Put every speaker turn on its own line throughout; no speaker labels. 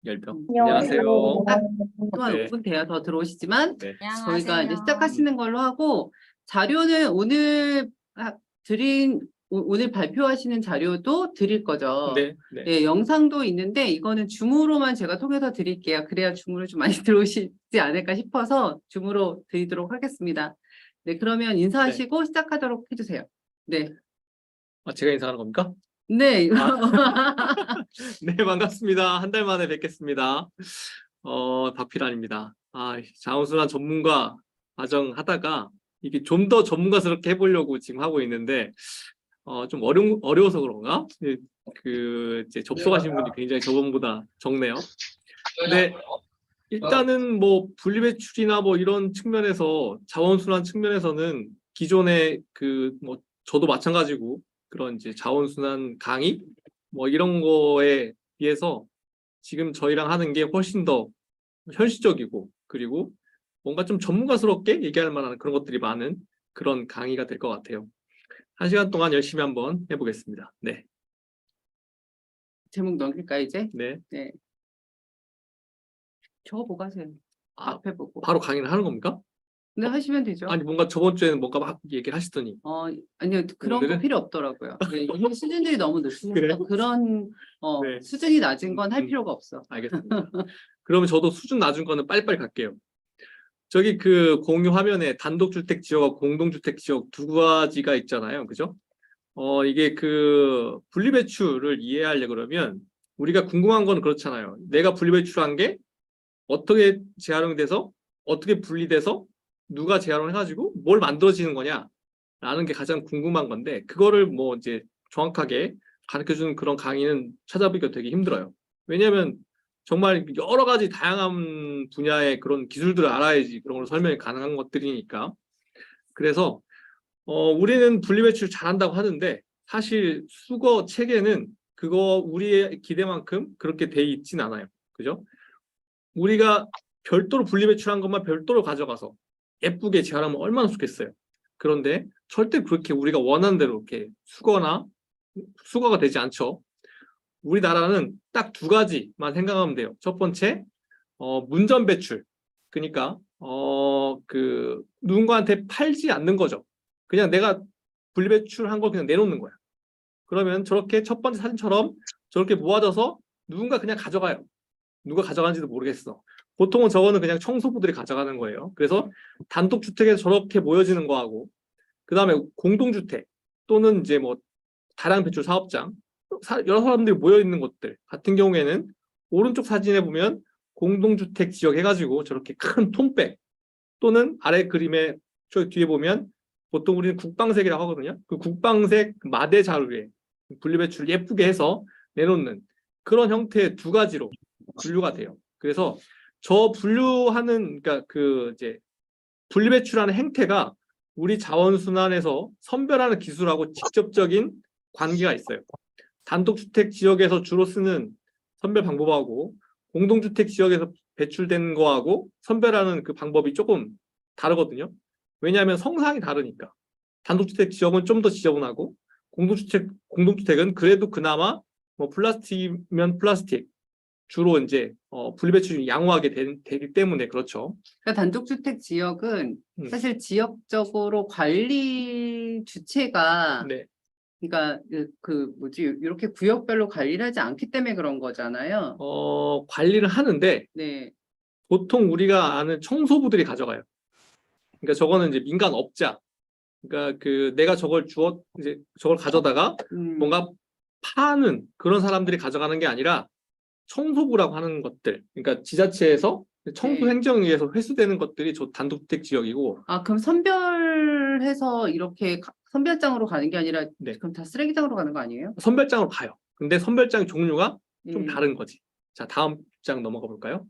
열병.
안녕하세요.
또한
네.
5분 돼야 더 들어오시지만
네.
저희가 이제 시작하시는 걸로 하고 자료는 오늘 오늘 발표하시는 자료도 드릴 거죠.
네. 네.
네, 영상도 있는데 이거는 줌으로만 제가 통해서 드릴게요. 그래야 줌으로 좀 많이 들어오시지 않을까 싶어서 줌으로 드리도록 하겠습니다. 네, 그러면 인사하시고 시작하도록 해주세요. 네.
제가 인사하는 겁니까?
네.
네, 반갑습니다. 한 달 만에 뵙겠습니다. 박필환입니다. 자원순환 전문가 과정 하다가 이게 좀 더 전문가스럽게 해보려고 지금 하고 있는데 좀 어려워서 그런가? 이제 접속하신 분이 굉장히 저번보다 적네요. 근데 일단은 뭐 분리배출이나 뭐 이런 측면에서 자원순환 측면에서는 기존에 뭐 저도 마찬가지고 그런 이제 자원순환 강의 뭐 이런 거에 비해서 지금 저희랑 하는 게 훨씬 더 현실적이고 그리고 뭔가 좀 전문가스럽게 얘기할 만한 그런 것들이 많은 그런 강의가 될 것 같아요. 1시간 동안 열심히 한번 해보겠습니다. 네.
제목 넘길까요, 이제?
네.
네. 저거 보고 하세요. 앞에 보고.
바로 강의를 하는 겁니까?
네, 하시면 되죠.
아니 뭔가 저번 주에는 뭔가 막 얘기를 하시더니
아니요, 그런 거
오늘은?
필요 없더라고요. 네, 이게 수준들이 너무 높으니까
그래요?
그런
네.
수준이 낮은 건 할 필요가 없어.
알겠습니다. 그러면 저도 수준 낮은 거는 빨리빨리 갈게요. 저기 공유 화면에 단독주택 지역과 공동주택 지역 두 가지가 있잖아요. 그죠? 이게 분리배출을 이해하려 그러면 우리가 궁금한 건 그렇잖아요. 내가 분리배출한 게 어떻게 재활용돼서 어떻게 분리돼서 누가 재활용을 해가지고 뭘 만들어지는 거냐라는 게 가장 궁금한 건데 그거를 뭐 이제 정확하게 가르쳐주는 그런 강의는 찾아보기가 되게 힘들어요. 왜냐하면 정말 여러 가지 다양한 분야의 그런 기술들을 알아야지 그런 걸 설명이 가능한 것들이니까. 그래서 우리는 분리배출 잘한다고 하는데 사실 수거 체계는 그거 우리의 기대만큼 그렇게 돼 있진 않아요. 그죠? 우리가 별도로 분리배출한 것만 별도로 가져가서 예쁘게 재활하면 얼마나 좋겠어요. 그런데 절대 그렇게 우리가 원하는 대로 이렇게 수거가 되지 않죠. 우리나라는 딱 두 가지만 생각하면 돼요. 첫 번째, 문전 배출. 그러니까 누군가한테 팔지 않는 거죠. 그냥 내가 분리배출한 걸 그냥 내놓는 거야. 그러면 저렇게 첫 번째 사진처럼 저렇게 모아져서 누군가 그냥 가져가요. 누가 가져가는지도 모르겠어. 보통은 저거는 그냥 청소부들이 가져가는 거예요. 그래서 단독주택에서 저렇게 모여지는 거하고 그 다음에 공동주택 또는 이제 뭐 다량 배출 사업장 여러 사람들이 모여있는 곳들 같은 경우에는 오른쪽 사진에 보면 공동주택 지역 해가지고 저렇게 큰 톰백 또는 아래 그림에 저 뒤에 보면 보통 우리는 국방색이라고 하거든요. 그 국방색 마대 자루에 분리배출을 예쁘게 해서 내놓는 그런 형태의 두 가지로 분류가 돼요. 그래서 저 분류하는 그러니까 이제 분리배출하는 행태가 우리 자원순환에서 선별하는 기술하고 직접적인 관계가 있어요. 단독주택 지역에서 주로 쓰는 선별 방법하고 공동주택 지역에서 배출된 거하고 선별하는 그 방법이 조금 다르거든요. 왜냐하면 성상이 다르니까. 단독주택 지역은 좀 더 지저분하고 공동주택은 그래도 그나마 뭐 플라스틱이면 플라스틱 주로 이제 분리배출이 양호하게 되기 때문에 그렇죠.
그러니까 단독주택 지역은 사실 지역적으로 관리 주체가
네.
그러니까 이렇게 구역별로 관리를 하지 않기 때문에 그런 거잖아요.
관리를 하는데
네.
보통 우리가 아는 청소부들이 가져가요. 그러니까 저거는 이제 민간 업자. 그러니까 내가 이제 저걸 가져다가 뭔가 파는 그런 사람들이 가져가는 게 아니라 청소부라고 하는 것들. 그러니까 지자체에서 청소 행정에 의해서 회수되는 것들이 저 단독주택 지역이고.
그럼 선별해서 이렇게 선별장으로 가는 게 아니라
네.
그럼 다 쓰레기장으로 가는 거 아니에요?
선별장으로 가요. 근데 선별장 종류가 좀 다른 거지. 자, 다음 장 넘어가 볼까요?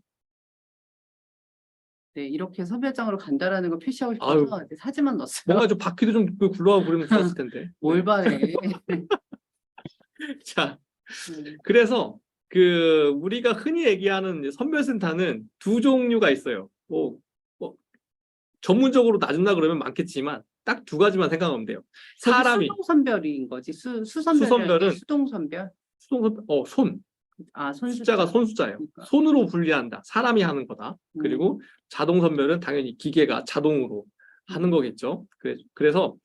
네, 이렇게 선별장으로 간다라는 걸 표시하고 싶어서 이제 사진만 넣었어요.
뭔가 좀 바퀴도 좀 굴러가고 그러면 좋았을 텐데.
뭘 바래.
자, 그래서 우리가 흔히 얘기하는 선별센터는 두 종류가 있어요. 뭐 전문적으로 나눈다 그러면 많겠지만 딱 두 가지만 생각하면 돼요. 사람이
수동선별인 거지. 수선별은
수선별은
수동선별.
손.
아,
숫자가 손숫자예요.
그러니까.
손으로 분리한다. 사람이 하는 거다. 그리고 자동 선별은 당연히 기계가 자동으로 하는 거겠죠. 그래서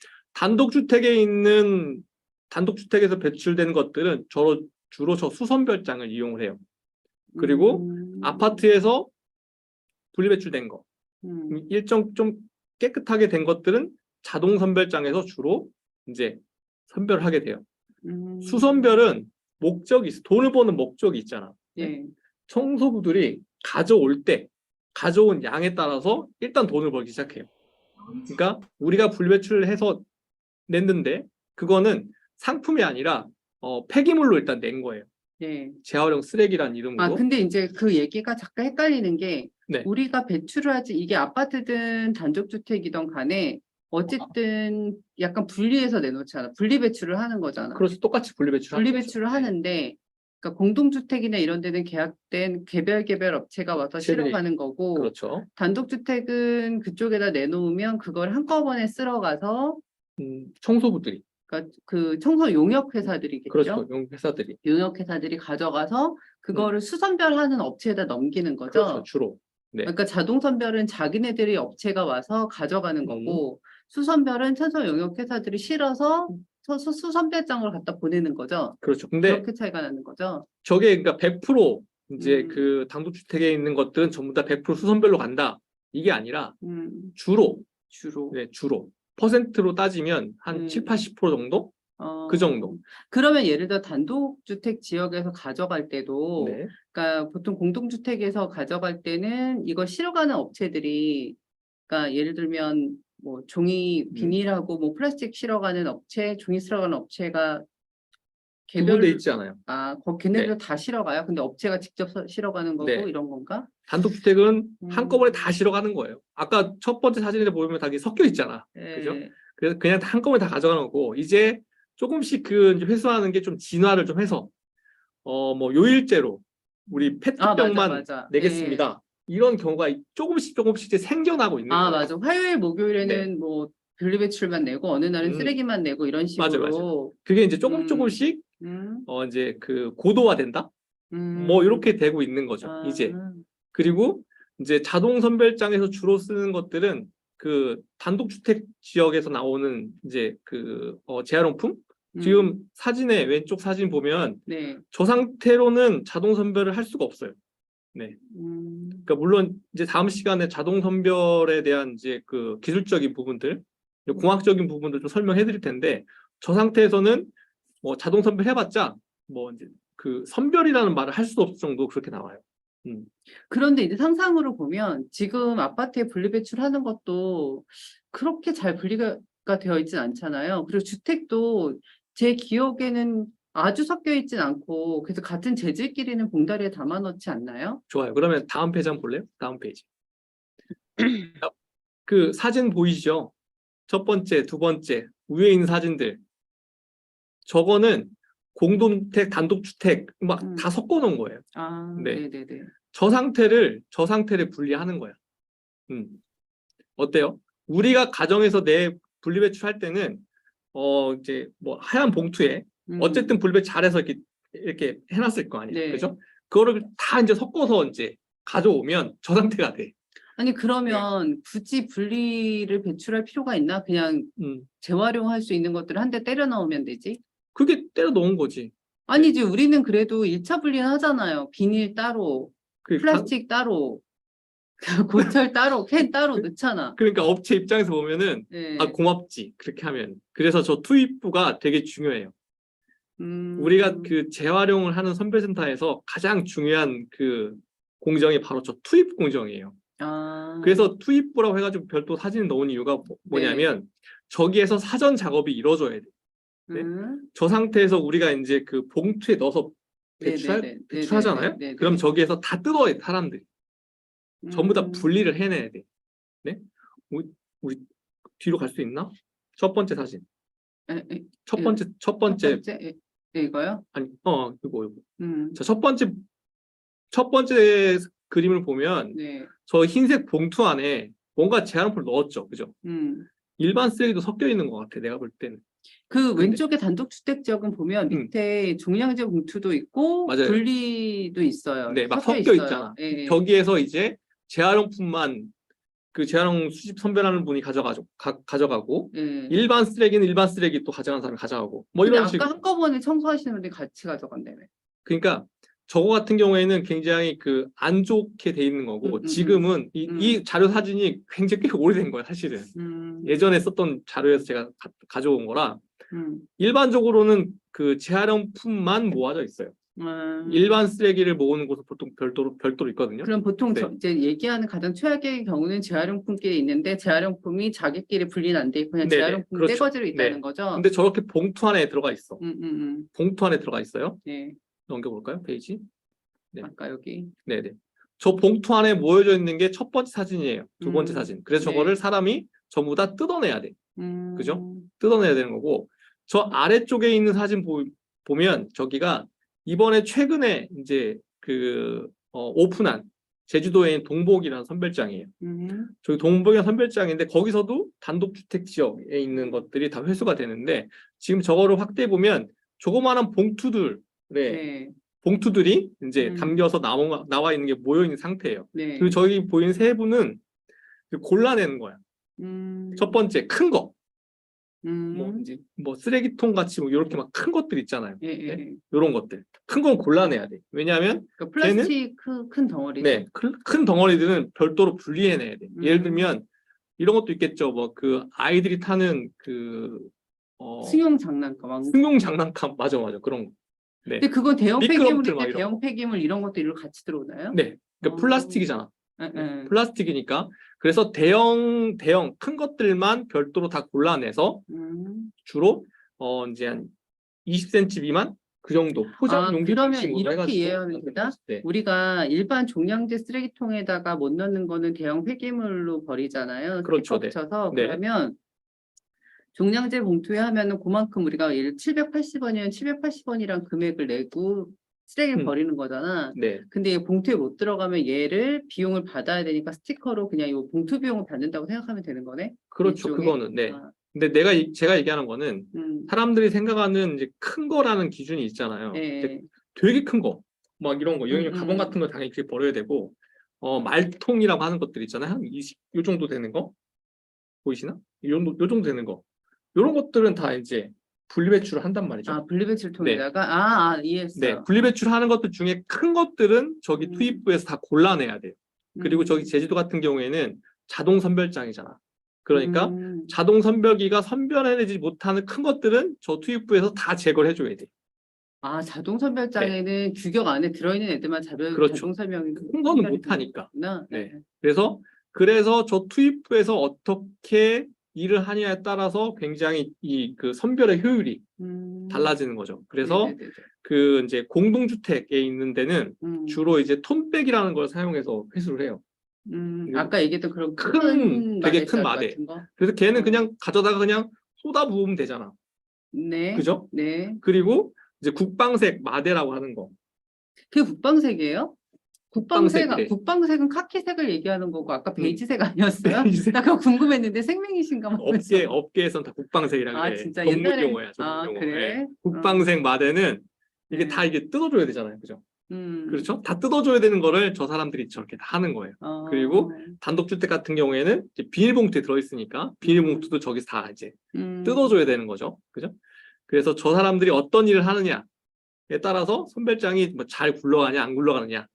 단독주택에서 배출된 것들은 주로 저 수선별장을 이용을 해요. 그리고 아파트에서 분리배출된 거, 일정 좀 깨끗하게 된 것들은 자동 선별장에서 주로 이제 선별을 하게 돼요. 수선별은 목적이 있어. 돈을 버는 목적이 있잖아.
예.
청소부들이 가져온 양에 따라서 일단 돈을 벌기 시작해요. 그러니까 우리가 분리배출을 해서 냈는데 그거는 상품이 아니라 폐기물로 일단 낸 거예요.
예.
재활용 쓰레기란 이름으로.
아, 근데 이제 그 얘기가 잠깐 헷갈리는 게
네.
우리가 배출을 하지 이게 아파트든 단독주택이든 간에 어쨌든 약간 분리해서 내놓잖아. 분리배출을 하는 거잖아.
그래서 똑같이 분리배출하는
분리배출을
거죠.
하는데 그러니까 공동주택이나 이런 데는 계약된 개별 업체가 와서
업체들이-
실어가는 거고
그렇죠.
단독주택은 그쪽에다 내놓으면 그걸 한꺼번에 쓸어가서
청소부들이.
그러니까 그 청소 용역 회사들이겠죠.
그렇죠. 회사들이.
용역 회사들이 가져가서 그거를 수선별하는 업체에다 넘기는 거죠.
그렇죠. 주로. 네.
그러니까 자동 선별은 자기네들이 업체가 와서 가져가는 거고 수선별은 청소 용역 회사들이 실어서 수선별장으로 갖다 보내는 거죠.
그렇죠. 근데
그렇게 차이가 나는 거죠.
저게 그러니까 100% 이제
음.
그 단독주택에 있는 것들은 전부 다 100% 수선별로 간다. 이게 아니라
주로.
네, 주로. 퍼센트로 따지면 한 7, 80% 정도? 그 정도.
그러면 예를 들어 단독주택 지역에서 가져갈 때도
네.
그러니까 보통 공동주택에서 가져갈 때는 이걸 실어가는 업체들이 그러니까 예를 들면 뭐 종이 비닐하고 뭐 플라스틱 실어가는 업체, 종이 실어가는 업체가
구분돼 있지 않아요.
걔네들
네.
다 실어가요? 근데 업체가 직접 실어가는 거고
네.
이런 건가?
단독주택은 한꺼번에 다 실어가는 거예요. 아까 첫 번째 사진에 보면 다 이게 섞여 있잖아. 그죠?
예.
그래서 그냥 한꺼번에 다 가져가는 거고 이제 조금씩 그 이제 회수하는 게 좀 진화를 좀 해서 뭐 요일제로 우리 페트병만
맞아.
내겠습니다. 이런 경우가 조금씩 이제 생겨나고 있는 거예요.
맞아. 화요일, 목요일에는
네.
뭐 분리배출만 내고 어느 날은 쓰레기만 내고 이런 식으로.
맞아요. 그게 이제 조금씩 이제 그 고도화된다. 뭐 이렇게 되고 있는 거죠. 이제. 그리고 이제 자동 선별장에서 주로 쓰는 것들은 그 단독주택 지역에서 나오는 이제 그 재활용품. 지금 사진에 왼쪽 사진 보면
네.
저 상태로는 자동 선별을 할 수가 없어요. 네. 그러니까 물론 이제 다음 시간에 자동 선별에 대한 이제 그 기술적인 부분들, 공학적인 부분들 좀 설명해 드릴 텐데 저 상태에서는 뭐 자동 선별 해봤자 뭐 이제 그 선별이라는 말을 할 수도 없을 정도 그렇게 나와요.
그런데 이제 상상으로 보면 지금 아파트에 분리배출하는 것도 그렇게 잘 분리가 되어 있진 않잖아요. 그리고 주택도 제 기억에는 아주 섞여 있진 않고 그래서 같은 재질끼리는 봉다리에 담아 넣지 않나요?
좋아요. 그러면 다음 페이지 한번 볼래요? 다음 페이지. 그 사진 보이시죠? 첫 번째, 두 번째 위에 있는 사진들. 저거는 공동주택, 단독주택 막 다 섞어 놓은 거예요. 네.
네네네.
저 상태를 분리하는 거야. 어때요? 우리가 가정에서 내 분리배출할 때는 이제 뭐 하얀 봉투에 어쨌든 분리배출 잘해서 이렇게 해놨을 거 아니에요.
네.
그죠? 그거를 다 이제 섞어서 이제 가져오면 저 상태가 돼.
아니 그러면 굳이 분리를 배출할 필요가 있나? 그냥 재활용할 수 있는 것들을 한 대 때려 넣으면 되지?
그게 때려 넣은 거지.
아니지 우리는 그래도 1차 분리는 하잖아요. 비닐 따로, 플라스틱 따로, 고철 따로, 캔 따로 넣잖아.
그러니까 업체 입장에서 보면은
네.
고맙지 그렇게 하면. 그래서 저 투입부가 되게 중요해요. 우리가 그 재활용을 하는 선별센터에서 가장 중요한 그 공정이 바로 저 투입 공정이에요. 그래서 투입부라고 해가지고 별도 사진을 넣은 이유가 뭐냐면 저기에서 사전 작업이 이루어져야 돼. 네? 저 상태에서 우리가 이제 그 봉투에 넣어서 배출하잖아요. 그럼 저기에서 다 뜯어야 돼, 사람들이. 전부 다 분리를 해내야 돼. 네? 우리 뒤로 갈 수 있나? 첫 번째 사진. 첫 번째.
이거요?
아니, 이거. 자, 첫 번째 그림을 보면 저 흰색 봉투 안에 뭔가 재활용품을 넣었죠, 그죠? 일반 쓰레기도 섞여 있는 것 같아, 내가 볼 때는.
그
근데-
왼쪽에 단독주택 지역은 보면 밑에 종량제 봉투도 있고
맞아요.
분리도 있어요.
네, 막
섞여
섞여
있어요.
있잖아.
예, 예.
저기에서 이제 재활용품만 그 재활용 수집 선별하는 분이 가져가고
예.
일반 쓰레기는 일반 쓰레기 또 가져가는 사람이 가져가고 뭐
근데
이런
아까
식으로.
한꺼번에 청소하시는 분들이 같이 가져간다며.
그러니까 저거 같은 경우에는 굉장히 그 안 좋게 돼 있는 거고 지금은 이 자료 사진이 굉장히 꽤 오래된 거야 사실은. 예전에 썼던 자료에서 제가 가져온 거라 일반적으로는 그 재활용품만 모아져 있어요. 일반 쓰레기를 모으는 곳은 보통 별도로 있거든요.
그럼 보통
네.
이제 얘기하는 가장 최악의 경우는 재활용품끼리 있는데 재활용품이 자기끼리 분리는 안 돼 있고 그냥
네네,
재활용품
그렇죠.
떼거지로 있다는
네.
거죠.
근데 저렇게 봉투 안에 들어가 있어.
음.
봉투 안에 들어가 있어요.
네.
넘겨볼까요? 페이지. 네.
아까 여기.
네네. 저 봉투 안에 모여져 있는 게 첫 번째 사진이에요. 두 번째 사진. 그래서
네.
저거를 사람이 전부 다 뜯어내야 돼. 그죠?
음.
뜯어내야 되는 거고 저 아래쪽에 있는 사진 보면 저기가 이번에 최근에 이제 오픈한 제주도에 있는 동복이라는 선별장이에요. 저기 동복이라는 선별장인데 거기서도 단독주택 지역에 있는 것들이 다 회수가 되는데 지금 저거를 확대해 보면 조그마한
네.
봉투들이 이제 담겨서 나와 있는 게 모여 있는 상태예요.
네.
그리고 저기 보이는 세 분은 골라내는 거야. 첫 번째 큰 거. 뭐 쓰레기통 같이 뭐 이렇게 막 큰 것들 있잖아요.
예.
네? 이런 것들 큰 건 골라내야 돼. 왜냐하면
그러니까 플라스틱 큰 덩어리.
네, 큰 덩어리들은 별도로 분리해내야 돼. 예를 들면 이런 것도 있겠죠. 뭐 그 아이들이 타는
승용 장난감.
승용 장난감 맞아 그런 거. 네.
근데 그건 대형
미끄럼틀 막
폐기물인데
이런
대형
거.
폐기물 이런 것도 일로 같이 들어오나요?
네, 그러니까 플라스틱이잖아.
예.
플라스틱이니까 그래서 대형 큰 것들만 별도로 다 골라내서 주로 이제 한 20cm 미만 그 정도 포장 용기
그러면
방식으로
이렇게
해가지고
이해하면 되나?
네.
우리가 일반 종량제 쓰레기통에다가 못 넣는 거는 대형 폐기물로 버리잖아요.
그렇죠.
스티커 붙여서.
네.
그러면 종량제 봉투에 하면은 그만큼 우리가 예를 780원이면 780원이란 금액을 내고 쓰레기를 버리는 거잖아.
네.
근데 이 봉투에 못 들어가면 얘를 비용을 받아야 되니까 스티커로 그냥 이 봉투 비용을 받는다고 생각하면 되는 거네?
그렇죠.
일종의?
그거는 네. 근데 제가 얘기하는 거는 사람들이 생각하는 이제 큰 거라는 기준이 있잖아요.
네.
되게 큰 거, 막 이런 거, 여행 가방 같은 거 당연히 그렇게 버려야 되고, 말통이라고 하는 것들 있잖아요. 한 요 정도 되는 거 보이시나? 요 정도 되는 거, 이런 것들은 다 이제 분리배출을 한단 말이죠.
분리배출통에다가 이해했어요.
네, 분리배출하는 것들 중에 큰 것들은 저기 투입부에서 다 골라내야 돼요. 그리고 저기 제주도 같은 경우에는 자동 선별장이잖아. 그러니까 자동 선별기가 선별해내지 못하는 큰 것들은 저 투입부에서 다 제거를 해줘야 돼.
자동 선별장에는 규격 안에 들어있는 애들만
그렇죠.
자동 설명이
큰 거는 못하니까.
네.
그래서 저 투입부에서 어떻게 일을 하냐에 따라서 굉장히 그 선별의 효율이 달라지는 거죠. 그래서
네네네네.
그 이제 공동주택에 있는 데는 주로 이제 톤백이라는 걸 사용해서 회수를 해요.
아까 얘기했던 그런
되게 큰 마대.
같은 거?
그래서 걔는 그냥 가져다가 그냥 쏟아 부으면 되잖아.
네.
그죠?
네.
그리고 이제 국방색 마대라고 하는 거.
그게 국방색이에요?
국방색이래.
국방색은 카키색을 얘기하는 거고 아까 베이지색 아니었어요?
베이지색.
나 그거 궁금했는데 생명이신가 봐.
업계에선 다 국방색이라고 그래.
진짜
전문
옛날에
용어야. 전문 용어.
그래?
네. 국방색 마대는 이게
네.
다 이게 뜯어줘야 되잖아요. 그죠? 그렇죠? 다 뜯어줘야 되는 거를 저 사람들이 저렇게 다 하는 거예요. 그리고 단독주택 같은 경우에는 이제 비닐봉투에 들어있으니까 비닐봉투도 저기서 다 이제 뜯어줘야 되는 거죠. 그죠? 그래서 저 사람들이 어떤 일을 하느냐에 따라서 선별장이 뭐 잘 굴러가냐 안 굴러가느냐에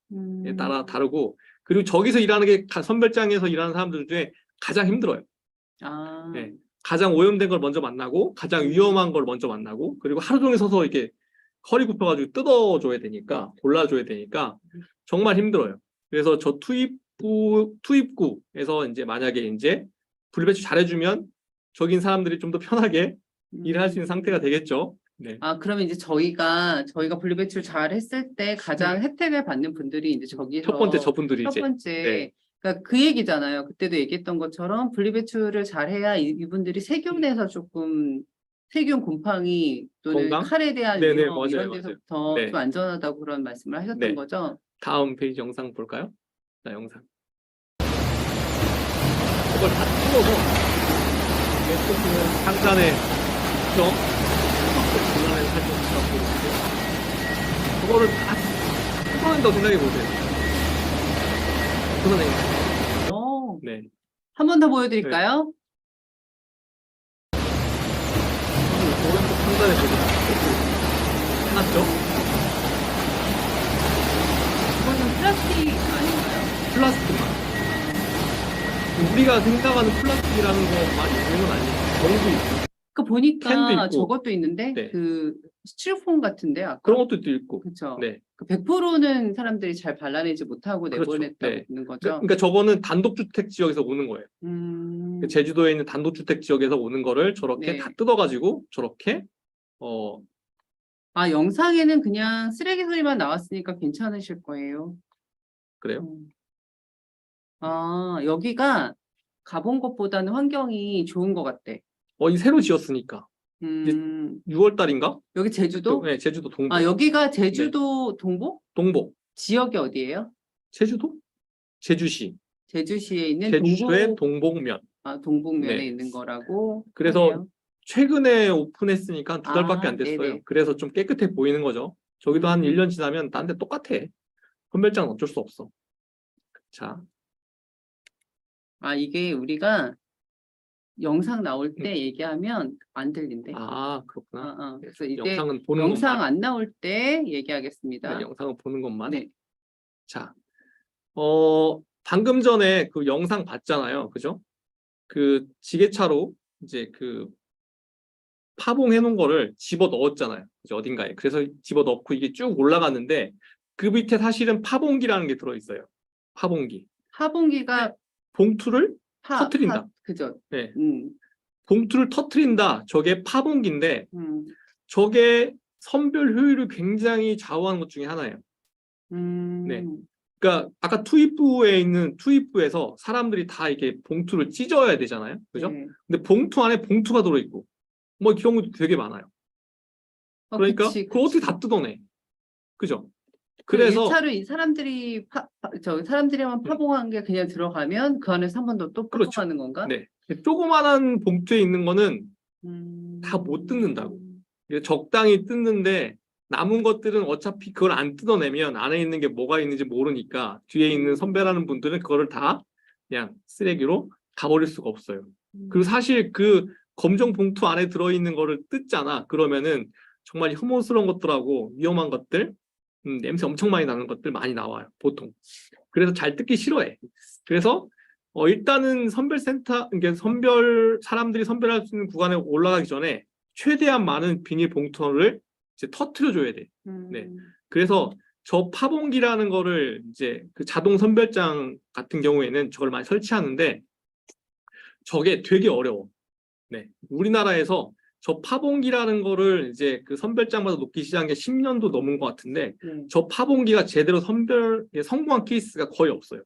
따라 다르고, 그리고 저기서 일하는 게 선별장에서 일하는 사람들 중에 가장 힘들어요. 네. 가장 오염된 걸 먼저 만나고 가장 위험한 걸 먼저 만나고, 그리고 하루 종일 서서 이렇게 허리 굽혀가지고 뜯어줘야 되니까, 골라줘야 되니까 정말 힘들어요. 그래서 저 투입구에서 이제 만약에 이제 분리배출 잘해주면 저긴 사람들이 좀 더 편하게 일을 할 수 있는 상태가 되겠죠. 네.
그러면 이제 저희가 분리배출 잘 했을 때 가장 혜택을 받는 분들이 이제 저기서
첫 번째 저분들이
첫
이제
번째
네.
그러니까 그 얘기잖아요. 그때도 얘기했던 것처럼 분리배출을 잘해야 이분들이 세균에서 조금 세균 곰팡이 또는
건강?
칼에 대한
네네,
위험
맞아요,
이런
맞아요.
데서부터
네.
좀 안전하다고 그런 말씀을 하셨던
네.
거죠.
다음 페이지 영상 볼까요? 자, 영상. 이걸 다 뜯어서 상단에 그죠? 중간에 살짝 보여주고 그거를 다 뜯어낸다고 생각해 보세요. 뜯어내는 거.
오,
네.
한 번 더 보여드릴까요?
오른쪽 판단해 보세요. 끝났죠?
이거는 플라스틱 아닌가요?
플라스틱만. 우리가 생각하는 플라스틱이라는 것만 있는 건 아니에요. 정도 있고,
그
캔도
보니까
있고.
저것도 있는데
네.
그 스티로폼 같은데 아까
그런 것도 있고.
그렇죠.
네.
그 100%는 사람들이 잘 발라내지 못하고
그렇죠.
내보냈다고
네.
있는 거죠.
그러니까 저거는 단독주택 지역에서 오는 거예요. 그 제주도에 있는 단독주택 지역에서 오는 거를 저렇게
네.
다 뜯어가지고 저렇게
아, 영상에는 그냥 쓰레기 소리만 나왔으니까 괜찮으실 거예요.
그래요.
아, 여기가 가본 것보다는 환경이 좋은 것 같대.
이 새로 지었으니까 6월 달인가?
여기 제주도?
네, 제주도 동복.
아, 여기가 제주도 동복?
동복.
지역이 어디예요?
제주도? 제주시.
제주시에 있는
제주도의
동복,
동복면.
동복면에
네.
있는 거라고.
그래서
하네요.
최근에 오픈했으니까 2달밖에 안 됐어요.
네네.
그래서 좀 깨끗해 보이는 거죠. 저기도 한 1년 지나면 딴 데 똑같아. 선별장은 어쩔 수 없어. 자,
아, 이게 우리가 영상 나올 때 얘기하면 안 들린대.
그렇구나.
그래서 이제
영상은 보는
영상
것만.
안 나올 때 얘기하겠습니다.
네, 영상은 보는 것만.
네.
자, 방금 전에 그 영상 봤잖아요. 그죠? 그 지게차로 이제 그 파봉해 놓은 거를 집어 넣었잖아요. 그죠? 어딘가에. 그래서 집어 넣고 이게 쭉 올라갔는데 그 밑에 사실은 파봉기라는 게 들어있어요. 파봉기.
파봉기가
봉투를 터트린다.
그죠?
네. 봉투를 터트린다. 저게 파봉기인데 저게 선별 효율을 굉장히 좌우하는 것 중에 하나예요. 네. 그러니까 아까 투입부에 있는 투입부에서 사람들이 다 이렇게 봉투를 찢어야 되잖아요. 그죠?
네.
근데 봉투 안에 봉투가 들어있고 뭐 이 경우도 되게 많아요. 그러니까
그치,
그걸 어떻게
그치.
다 뜯어내? 그죠?
그래서
그래서
1차로 이 사람들이 사람들이만 파봉한 게 그냥 들어가면 그 안에서 한 번 더 또
그렇죠.
파봉하는 건가?
네. 조그만한 봉투에 있는 거는 다 못
뜯는다고.
뜯는다고. 적당히 뜯는데 남은 것들은 어차피 그걸 안 뜯어내면 안에 있는 게 뭐가 있는지 모르니까 뒤에 있는 선배라는 분들은 그거를 다 그냥 쓰레기로 가버릴 수가 없어요. 그리고 사실 그 검정 봉투 안에 들어있는 거를 뜯잖아. 그러면은 정말 혐오스러운 것들하고 위험한 것들, 냄새 엄청 많이 나는 것들 많이 나와요. 보통. 그래서 잘 뜯기 싫어해. 그래서 일단은 선별센터, 그러니까 사람들이 선별할 수 있는 구간에 올라가기 전에 최대한 많은 비닐 봉투를 이제 터트려줘야 돼. 네. 그래서 저 파봉기라는 거를 이제 그 자동 선별장 같은 경우에는 저걸 많이 설치하는데 저게 되게 어려워. 네. 우리나라에서 저 파봉기라는 거를 이제 그 선별장마다 놓기 시작한 게 10년도 넘은 것 같은데 저 파봉기가 제대로 성공한 케이스가 거의 없어요.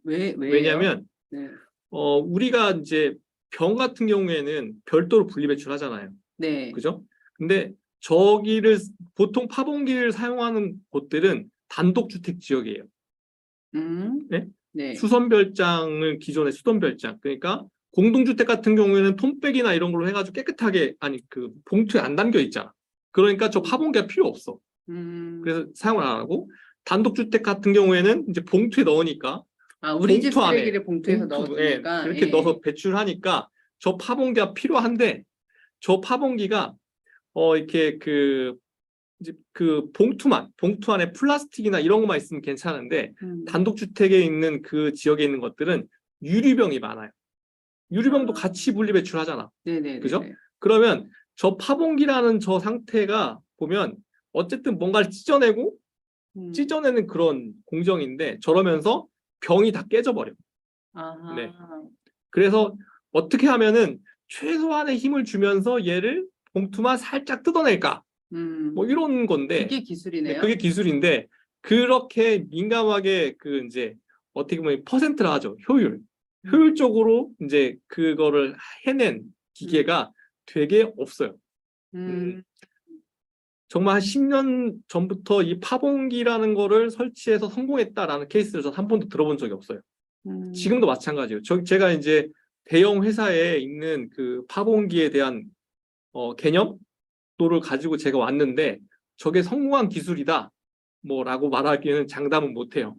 왜요?
왜냐하면
네.
우리가 이제 병 같은 경우에는 별도로 분리배출하잖아요.
네.
그죠? 근데 보통 파봉기를 사용하는 곳들은 단독주택 지역이에요. 네?
네.
수선별장을 기존의 수선별장. 그러니까 공동주택 같은 경우에는 톰백이나 이런 걸로 해가지고 깨끗하게, 그 봉투에 안 담겨 있잖아. 그러니까 저 파봉기가 필요 없어. 그래서 사용을 안 하고, 단독주택 같은 경우에는 이제 봉투에 넣으니까,
우리 집
봉투 안에,
쓰레기를 봉투에서
봉투에
넣어주니까
그렇게 넣어서 배출하니까 저 파봉기가 필요한데, 저 파봉기가 이렇게 이제 그 봉투 안에 플라스틱이나 이런 것만 있으면 괜찮은데 단독주택에 있는 그 지역에 있는 것들은 유리병이 많아요. 유리병도 같이 분리배출하잖아.
네네.
그죠? 그러면 저 파봉기라는 저 상태가 보면 어쨌든 뭔가를 찢어내는 그런 공정인데 저러면서 병이 다 깨져버려. 네. 그래서 어떻게 하면은 최소한의 힘을 주면서 얘를 봉투만 살짝 뜯어낼까? 뭐 이런 건데.
그게 기술이네요.
네, 그게 기술인데 그렇게 민감하게 이제 어떻게 보면 퍼센트를 하죠. 효율적으로 이제 그거를 해낸 기계가 되게 없어요. 정말 한 10년 전부터 이 파봉기라는 거를 설치해서 성공했다라는 케이스를 전 한 번도 들어본 적이 없어요. 지금도 마찬가지예요. 제가 이제 대형 회사에 있는 그 파봉기에 대한 개념도를 가지고 제가 왔는데 저게 성공한 기술이다 뭐라고 말하기에는 장담은 못해요.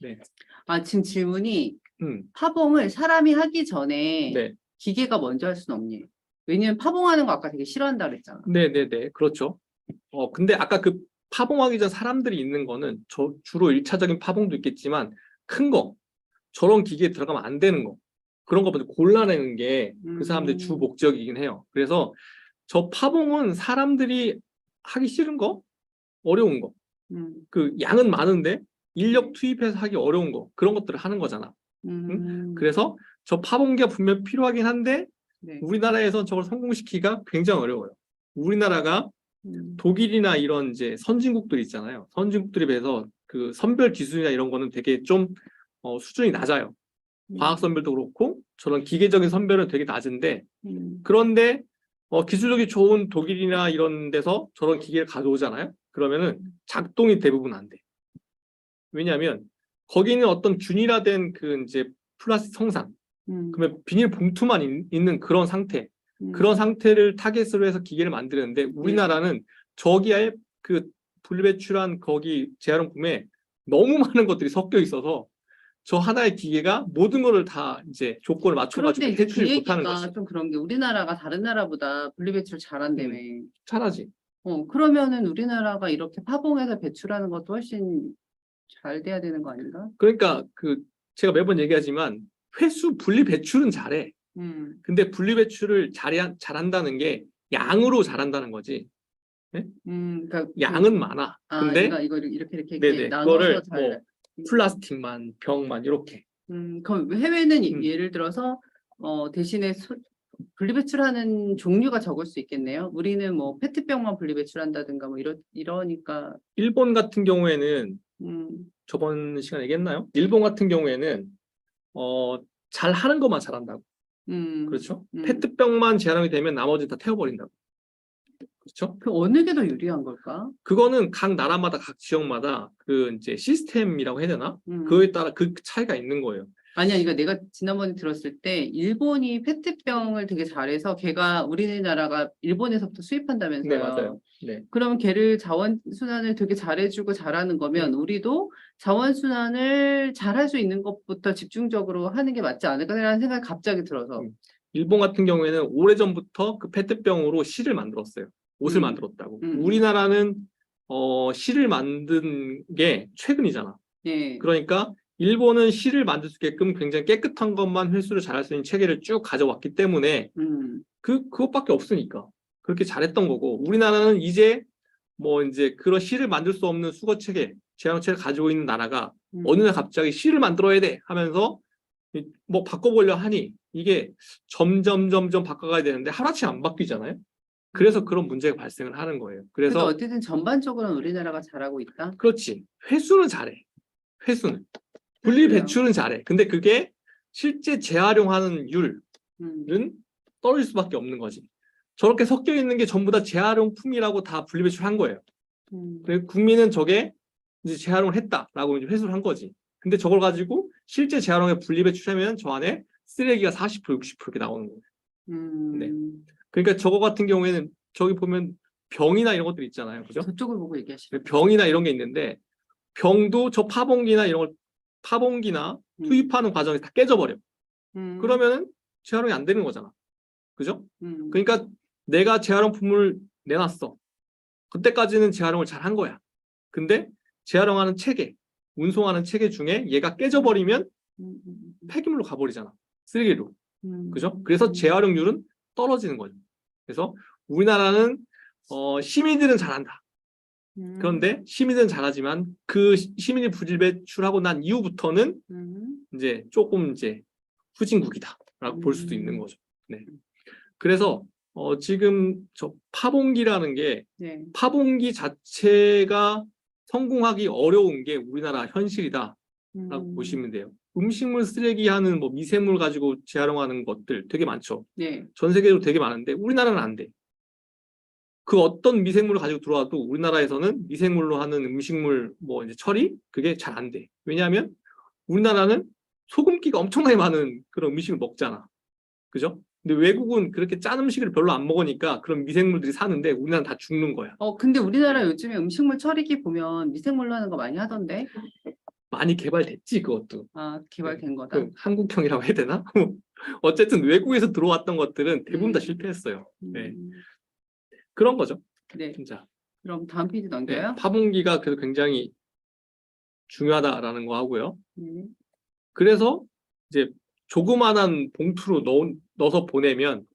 네.
지금 질문이
음,
파봉을 사람이 하기 전에
네,
기계가 먼저 할 수는 없니? 왜냐면 파봉하는 거 아까 되게 싫어한다 그랬잖아.
네, 그렇죠. 근데 아까 그 파봉하기 전 사람들이 있는 거는 주로 1차적인 파봉도 있겠지만 큰 거, 저런 기계에 들어가면 안 되는 거, 그런 것부터 골라내는 게 그 사람들의 주 목적이긴 해요. 그래서 저 파봉은 사람들이 하기 싫은 거, 어려운 거, 그 양은 많은데 인력 투입해서 하기 어려운 거, 그런 것들을 하는 거잖아. 그래서 저 파봉기가 분명 필요하긴 한데
네.
우리나라에선 저걸 성공시키기가 굉장히 어려워요. 우리나라가 독일이나 이런 이제 선진국들 있잖아요. 선진국들에 비해서 그 선별 기술이나 이런 거는 되게 좀 수준이 낮아요. 과학 선별도 그렇고 저런 기계적인 선별은 되게 낮은데 그런데 기술력이 좋은 독일이나 이런 데서 저런 기계를 가져오잖아요. 그러면은 작동이 대부분 안 돼. 왜냐하면 거기는 어떤 균일화된 그 이제 플라스틱 성상, 그러면 비닐 봉투만 있는 그런 상태, 그런 상태를 타겟으로 해서 기계를 만드는데 우리나라는 저기에 그 분리배출한 거기 재활용품에 너무 많은 것들이 섞여 있어서 저 하나의 기계가 모든 거를 다 이제 조건을 맞춰가지고
그런데 이제 그
해주지 못하는
얘기가
거지.
좀 그런 게 우리나라가 다른 나라보다 분리배출 잘한다며.
잘하지.
그러면은 우리나라가 이렇게 파봉해서 배출하는 것도 훨씬 잘 돼야 되는 거 아닌가?
그러니까 그 제가 매번 얘기하지만 회수 분리 배출은 잘해. 근데 분리 배출을 잘한다는 게 양으로 잘한다는 거지. 네?
그러니까
양은 많아. 근데
이거 이렇게
네네
나눠서
그거를
잘.
뭐 플라스틱만 병만 이렇게.
그럼 해외는 예를 들어서 대신에 분리배출하는 종류가 적을 수 있겠네요. 우리는 뭐 페트병만 분리배출한다든가 뭐 이러니까.
일본 같은 경우에는
음,
저번 시간에 얘기했나요? 일본 같은 경우에는 잘 하는 것만 잘한다고. 그렇죠? 페트병만 재활용이 되면 나머지는 다 태워버린다고. 그렇죠?
그 어느 게 더 유리한 걸까?
그거는 각 나라마다 각 지역마다 그 이제 시스템이라고 해야 되나? 그거에 따라 그 차이가 있는 거예요.
아니야, 이거 내가 지난번에 들었을 때 일본이 페트병을 되게 잘해서 걔가 우리나라가 일본에서부터 수입한다면서요.
네, 맞아요. 네.
그러면 걔를 자원순환을 되게 잘해주고 잘하는 거면 우리도 자원순환을 잘할 수 있는 것부터 집중적으로 하는 게 맞지 않을까라는 생각이 갑자기 들어서.
일본 같은 경우에는 오래전부터 그 페트병으로 실을 만들었어요. 옷을 만들었다고. 우리나라는 실을 만든 게 최근이잖아.
네.
그러니까 일본은 실을 만들 수 있게끔 굉장히 깨끗한 것만 회수를 잘할 수 있는 체계를 쭉 가져왔기 때문에 그것밖에 없으니까 그렇게 잘했던 거고 우리나라는 이제 뭐 이제 그런 실을 만들 수 없는 수거 체계, 재활용 체계를 가지고 있는 나라가 어느 날 갑자기 실을 만들어야 돼 하면서 뭐 바꿔보려 하니 이게 점점 바꿔가야 되는데 하루아침에 안 바뀌잖아요. 그래서 그런 문제가 발생을 하는 거예요.
그래서
그래서
어쨌든 전반적으로는 우리나라가 잘하고 있다.
그렇지. 회수는 잘해. 회수는. 분리 배출은 잘해. 근데 그게 실제 재활용하는 율은 떨어질 수밖에 없는 거지. 저렇게 섞여 있는 게 전부 다 재활용품이라고 다 분리 배출한 거예요. 그리고 국민은 저게 이제 재활용을 했다라고 이제 회수를 한 거지. 근데 저걸 가지고 실제 재활용에 분리 배출하면 저 안에 쓰레기가 40% 60% 이렇게 나오는 거예요. 네. 그러니까 저거 같은 경우에는 저기 보면 병이나 이런 것들 있잖아요. 그죠?
저쪽을 보고 얘기하시죠.
병이나 이런 게 있는데 병도 저 파봉기나 이런 걸 파봉기나 투입하는 과정이 다 깨져버려. 그러면은 재활용이 안 되는 거잖아. 그죠? 그러니까 내가 재활용품을 내놨어. 그때까지는 재활용을 잘 한 거야. 근데 재활용하는 체계, 운송하는 체계 중에 얘가 깨져버리면 폐기물로 가버리잖아. 쓰레기로. 그죠? 그래서 재활용률은 떨어지는 거죠. 그래서 우리나라는 시민들은 잘한다. 그런데 시민은 잘하지만 그 시민이 분리배출하고 난 이후부터는 이제 조금 이제 후진국이다라고 볼 수도 있는 거죠. 네. 그래서 지금 저 파봉기라는 게
네.
파봉기 자체가 성공하기 어려운 게 우리나라 현실이다라고 보시면 돼요. 음식물 쓰레기 하는 뭐 미생물 가지고 재활용하는 것들 되게 많죠.
네.
전 세계적으로 되게 많은데 우리나라는 안 돼. 그 어떤 미생물을 가지고 들어와도 우리나라에서는 미생물로 하는 음식물 뭐 이제 처리 그게 잘 안 돼. 왜냐하면 우리나라는 소금기가 엄청나게 많은 그런 음식을 먹잖아. 그죠? 근데 외국은 그렇게 짠 음식을 별로 안 먹으니까 그런 미생물들이 사는데 우리나라는 다 죽는 거야.
근데 우리나라 요즘에 음식물 처리기 보면 미생물로 하는 거 많이 하던데.
많이 개발됐지 그것도.
아, 개발된 거다.
그 한국형이라고 해야 되나? 어쨌든 외국에서 들어왔던 것들은 대부분 다 실패했어요. 네.
음,
그런 거죠.
네.
진짜.
그럼 다음 페이지 넘겨요.
네. 파봉기가 그래서 굉장히 중요하다라는 거 하고요.
네.
그래서 이제 조그만한 봉투로 넣어서 보내면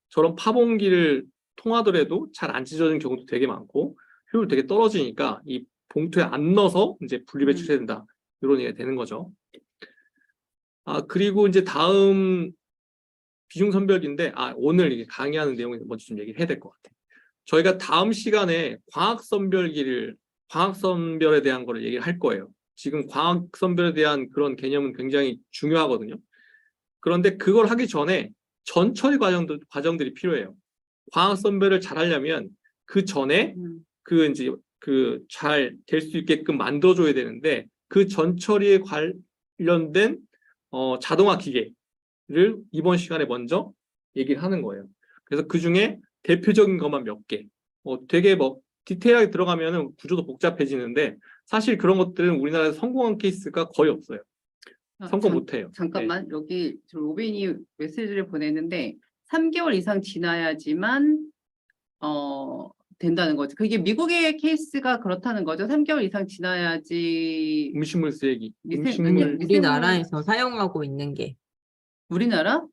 저런 파봉기를 통하더라도 잘 안 찢어지는 경우도 되게 많고 효율 되게 떨어지니까 이 봉투에 안 넣어서 이제 분리배출해야 된다. 이런 얘기가 되는 거죠. 그리고 이제 다음 비중선별기인데 오늘 이게 강의하는 내용에서 먼저 좀 얘기를 해야 될 것 같아요. 저희가 다음 시간에 광학선별에 대한 거를 얘기를 할 거예요. 지금 광학선별에 대한 그런 개념은 굉장히 중요하거든요. 그런데 그걸 하기 전에 전처리 과정들이 필요해요. 광학선별을 잘 하려면 그 전에 잘 될 수 있게끔 만들어줘야 되는데 그 전처리에 관련된 자동화 기계를 이번 시간에 먼저 얘기를 하는 거예요. 그래서 그 중에 대표적인 것만 몇 개. 되게 디테일하게 들어가면은 구조도 복잡해지는데 사실 그런 것들은 우리나라에서 성공한 케이스가 거의 없어요. 성공 못해요.
잠깐만, 여기 로빈이 메시지를 보냈는데 3개월 이상 지나야지만 된다는 거죠. 그게 미국의 케이스가 그렇다는 거죠. 3개월 이상 지나야지.
음식물 쓰레기.
아니, 우리나라에서 사용하고 있는 게.
우리나라?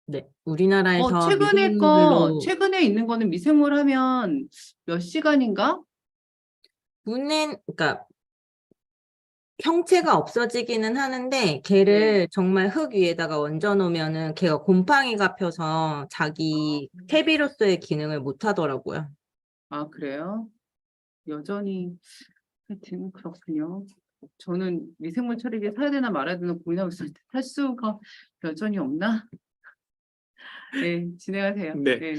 네, 우리나라에서
최근에 있는 거는 미생물 하면 몇 시간인가?
그러니까 형체가 없어지기는 하는데 걔를 정말 흙 위에다가 얹어 놓으면은 걔가 곰팡이가 펴서 자기 퇴비로서의 기능을 못 하더라고요.
아, 그래요? 여전히 하여튼 그렇군요. 저는 미생물 처리기 사야 되나 말아야 되나 고민하고 있었는데 살 수가 여전히 없나? 네, 진행하세요.
네.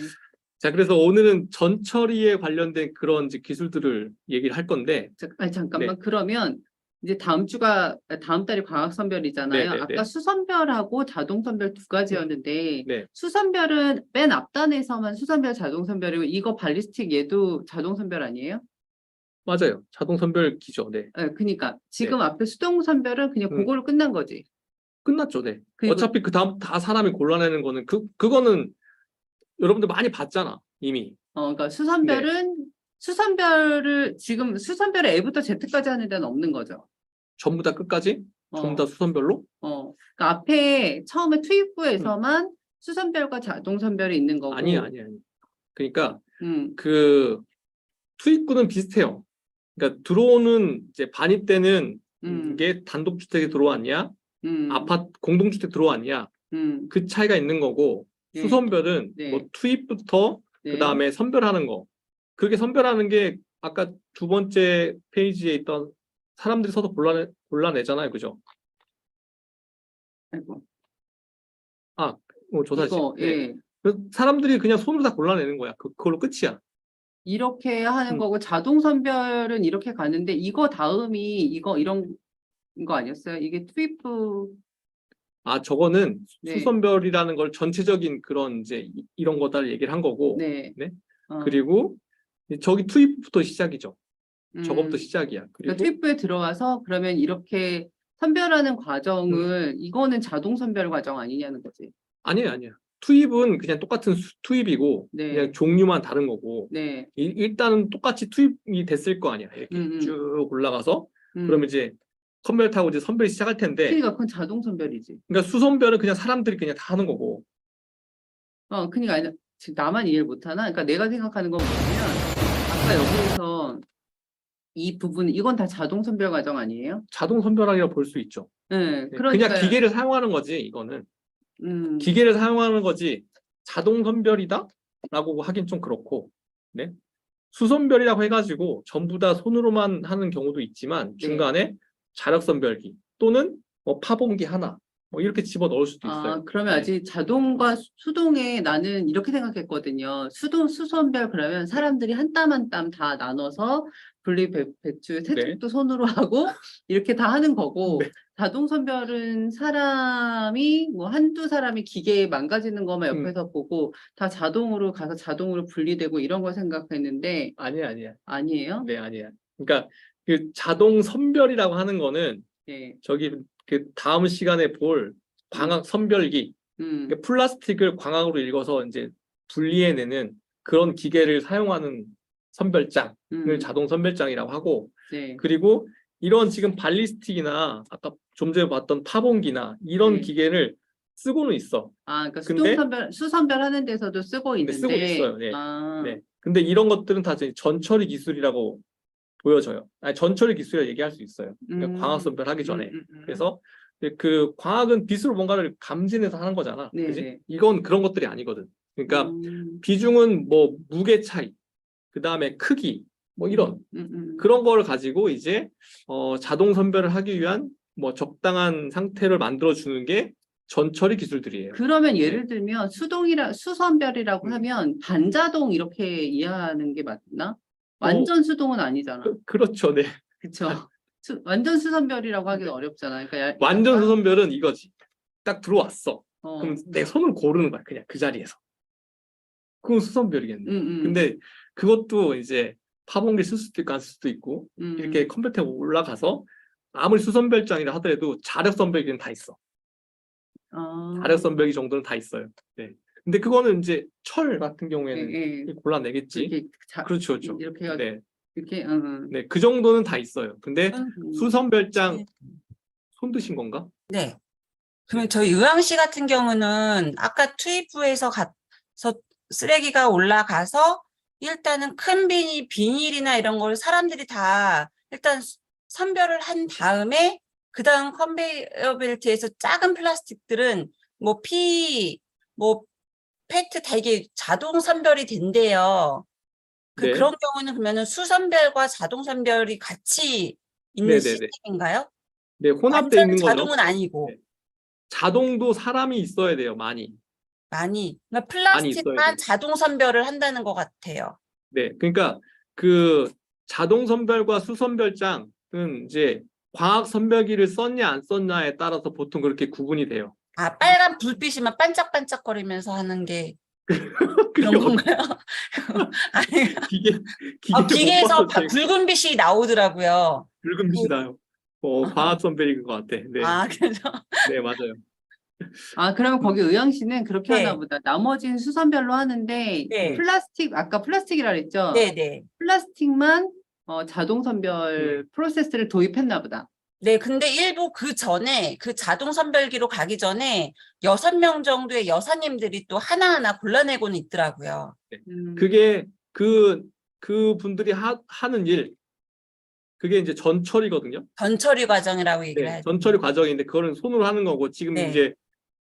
자, 그래서 오늘은 전처리에 관련된 그런 이제 기술들을 얘기를 할 건데.
잠깐만. 그러면 이제 다음 달이 광학선별이잖아요. 아까 수선별하고 자동선별 두 가지였는데 수선별은 맨 앞단에서만 수선별, 자동선별이고 이거 발리스틱 얘도 자동선별 아니에요?
맞아요. 자동선별기죠. 네.
그러니까 지금 앞에 수동선별은 그냥 그걸로 끝난 거지.
끝났죠. 네. 어차피 그 다음 다 사람이 골라내는 거는 그거는 여러분들 많이 봤잖아. 이미.
그러니까 지금 수선별을 A부터 Z까지 하는 데는 없는 거죠.
전부 다 끝까지? 전부 다 수선별로?
그러니까 앞에 처음에 투입부에서만 수선별과 자동선별이 있는 거고.
아니. 그러니까 그 투입구는 비슷해요. 그러니까 들어오는 이제 반입 때는 이게 단독주택에 들어왔냐, 아파트 공동주택 들어왔냐, 그 차이가 있는 거고 수선별은 뭐 투입부터 그 다음에 선별하는 거. 그렇게 선별하는 게 아까 두 번째 페이지에 있던 사람들이 서서 골라내잖아요, 그죠?
아이고.
조사실. 사람들이 그냥 손으로 다 골라내는 거야. 그걸로 끝이야.
이렇게 하는 거고 자동선별은 이렇게 가는데 이거 다음이 이런 거 아니었어요? 이게 투입부.
저거는 수선별이라는 걸 전체적인 그런 이제 이런 거다를 얘기를 한 거고. 그리고 저기 투입부터 시작이죠. 저거부터 시작이야. 그리고
그러니까 투입부에 들어와서 그러면 이렇게 선별하는 과정을 이거는 자동선별 과정 아니냐는 거지.
아니에요. 투입은 그냥 똑같은 투입이고 그냥 종류만 다른 거고 일단은 똑같이 투입이 됐을 거 아니야. 이렇게 쭉 올라가서 그러면 이제 선별 타고 이제 선별이 시작할 텐데.
그러니까 그건 자동선별이지.
그러니까 수선별은 그냥 사람들이 그냥 다 하는 거고.
그러니까 아니, 지금 나만 이해를 못하나? 그러니까 내가 생각하는 건 뭐냐면 아까 여기에서 이 부분 이건 다 자동선별 과정 아니에요?
자동선별하기라고 볼 수 있죠.
그러니까
그냥 기계를 사용하는 거지 이거는. 기계를 사용하는 거지 자동선별이다라고 하긴 좀 그렇고. 수선별이라고 해가지고 전부 다 손으로만 하는 경우도 있지만 중간에 자력선별기 또는 파봉기 하나 이렇게 집어 넣을 수도 있어요.
그러면 아직 자동과 수동에 나는 이렇게 생각했거든요. 수선별 그러면 사람들이 한 땀 한 땀 다 나눠서 분리 배출 세척도 손으로 하고 이렇게 다 하는 거고 자동 선별은 사람이 뭐 한두 사람이 기계에 망가지는 것만 옆에서 보고 다 자동으로 가서 자동으로 분리되고 이런 걸 생각했는데
아니야.
아니에요?
네, 아니야. 그러니까 그 자동 선별이라고 하는 거는
네.
저기 그 다음 시간에 볼 광학 선별기, 그러니까 플라스틱을 광학으로 읽어서 이제 분리해내는 그런 기계를 사용하는 선별장을 자동 선별장이라고 하고,
네.
그리고 이런 지금 발리스틱이나 아까 좀 전에 봤던 파본기나 이런
네.
기계를 쓰고는 있어.
아, 그러니까
근데
수선별하는 데서도 쓰고
근데 쓰고
있는데
있어요. 네.
아,
네. 근데 이런 것들은 다 이제 전처리 기술이라고 보여져요. 아니, 전처리 기술이라 얘기할 수 있어요. 그러니까 광학 선별하기 전에. 그래서 그 광학은 빛으로 뭔가를 감지해서 하는 거잖아.
네,
그지?
네.
이건 그런 것들이 아니거든. 그러니까 비중은 뭐 무게 차이, 그 다음에 크기, 뭐 이런 그런 거를 가지고 이제 자동 선별을 하기 위한 뭐 적당한 상태를 만들어 주는 게 전처리 기술들이에요.
그러면
네.
예를 들면 수선별이라고 하면 반자동 이렇게 이해하는 게 맞나? 완전 수동은 아니잖아.
그렇죠. 네.
그쵸? 완전 수선별이라고 하기는 어렵잖아. 그러니까
완전
약간,
수선별은 이거지. 딱 들어왔어.
어,
그럼 내 손을 고르는 거야. 그냥 그 자리에서. 그건 수선별이겠네. 근데 그것도 이제 파본기 쓸 수도 있고 안 쓸 수도 있고 이렇게 컴퓨터에 올라가서 아무리 수선별장이라 하더라도 자력 선별기는 다 있어. 자력 선별기 정도는 다 있어요. 네. 근데 그거는 이제 철 같은 경우에는
예.
골라내겠지.
이렇게
그렇죠.
이렇게 해가지고
네.
이렇게
네. 그 정도는 다 있어요. 근데 수선별장
네.
손 드신 건가?
네. 그러면 저희 의왕시 같은 경우는 아까 투입부에서 가서 쓰레기가 올라가서 일단은 큰 비닐이나 이런 걸 사람들이 다 일단 선별을 한 다음에 그 다음 컨베이어 벨트에서 작은 플라스틱들은 뭐 뭐 페트 다 이게 자동 선별이 된대요.
네.
그런 경우는 그러면은 수선별과 자동 선별이 같이 있는
네네네.
시스템인가요?
네, 혼합돼
완전
있는 거죠.
자동은 아니고.
네. 자동도 사람이 있어야 돼요, 많이.
그러니까
많이 있어야
플라스틱만
돼요.
자동 선별을 한다는 것 같아요.
네, 그러니까 그 자동 선별과 수선별장은 이제 광학 선별기를 썼냐 안 썼냐에 따라서 보통 그렇게 구분이 돼요.
아, 빨간 불빛이만 반짝반짝거리면서 하는 게
그게
그런 건가요? 아니,
기계를 못
기계에서
봐서 제가
붉은 빛이 나오더라고요.
붉은 빛이 나요. 광학 선별인 것 같아. 네,
아, 그래서
네, 맞아요.
아, 그러면 거기 의왕시는 그렇게
네.
하나 보다. 나머지는 수선별로 하는데
네.
아까 플라스틱이라 그랬죠?
네네.
플라스틱만 자동 선별 프로세스를 도입했나 보다.
네, 근데 일부 그 전에 그 자동 선별기로 가기 전에 6명 정도의 여사님들이 또 하나하나 골라내고는 있더라고요.
네. 그게 그 분들이 하는 일, 그게 이제 전처리거든요.
전처리 과정이라고 얘기를
네,
하죠.
전처리 과정인데 그거는 손으로 하는 거고 지금
네.
이제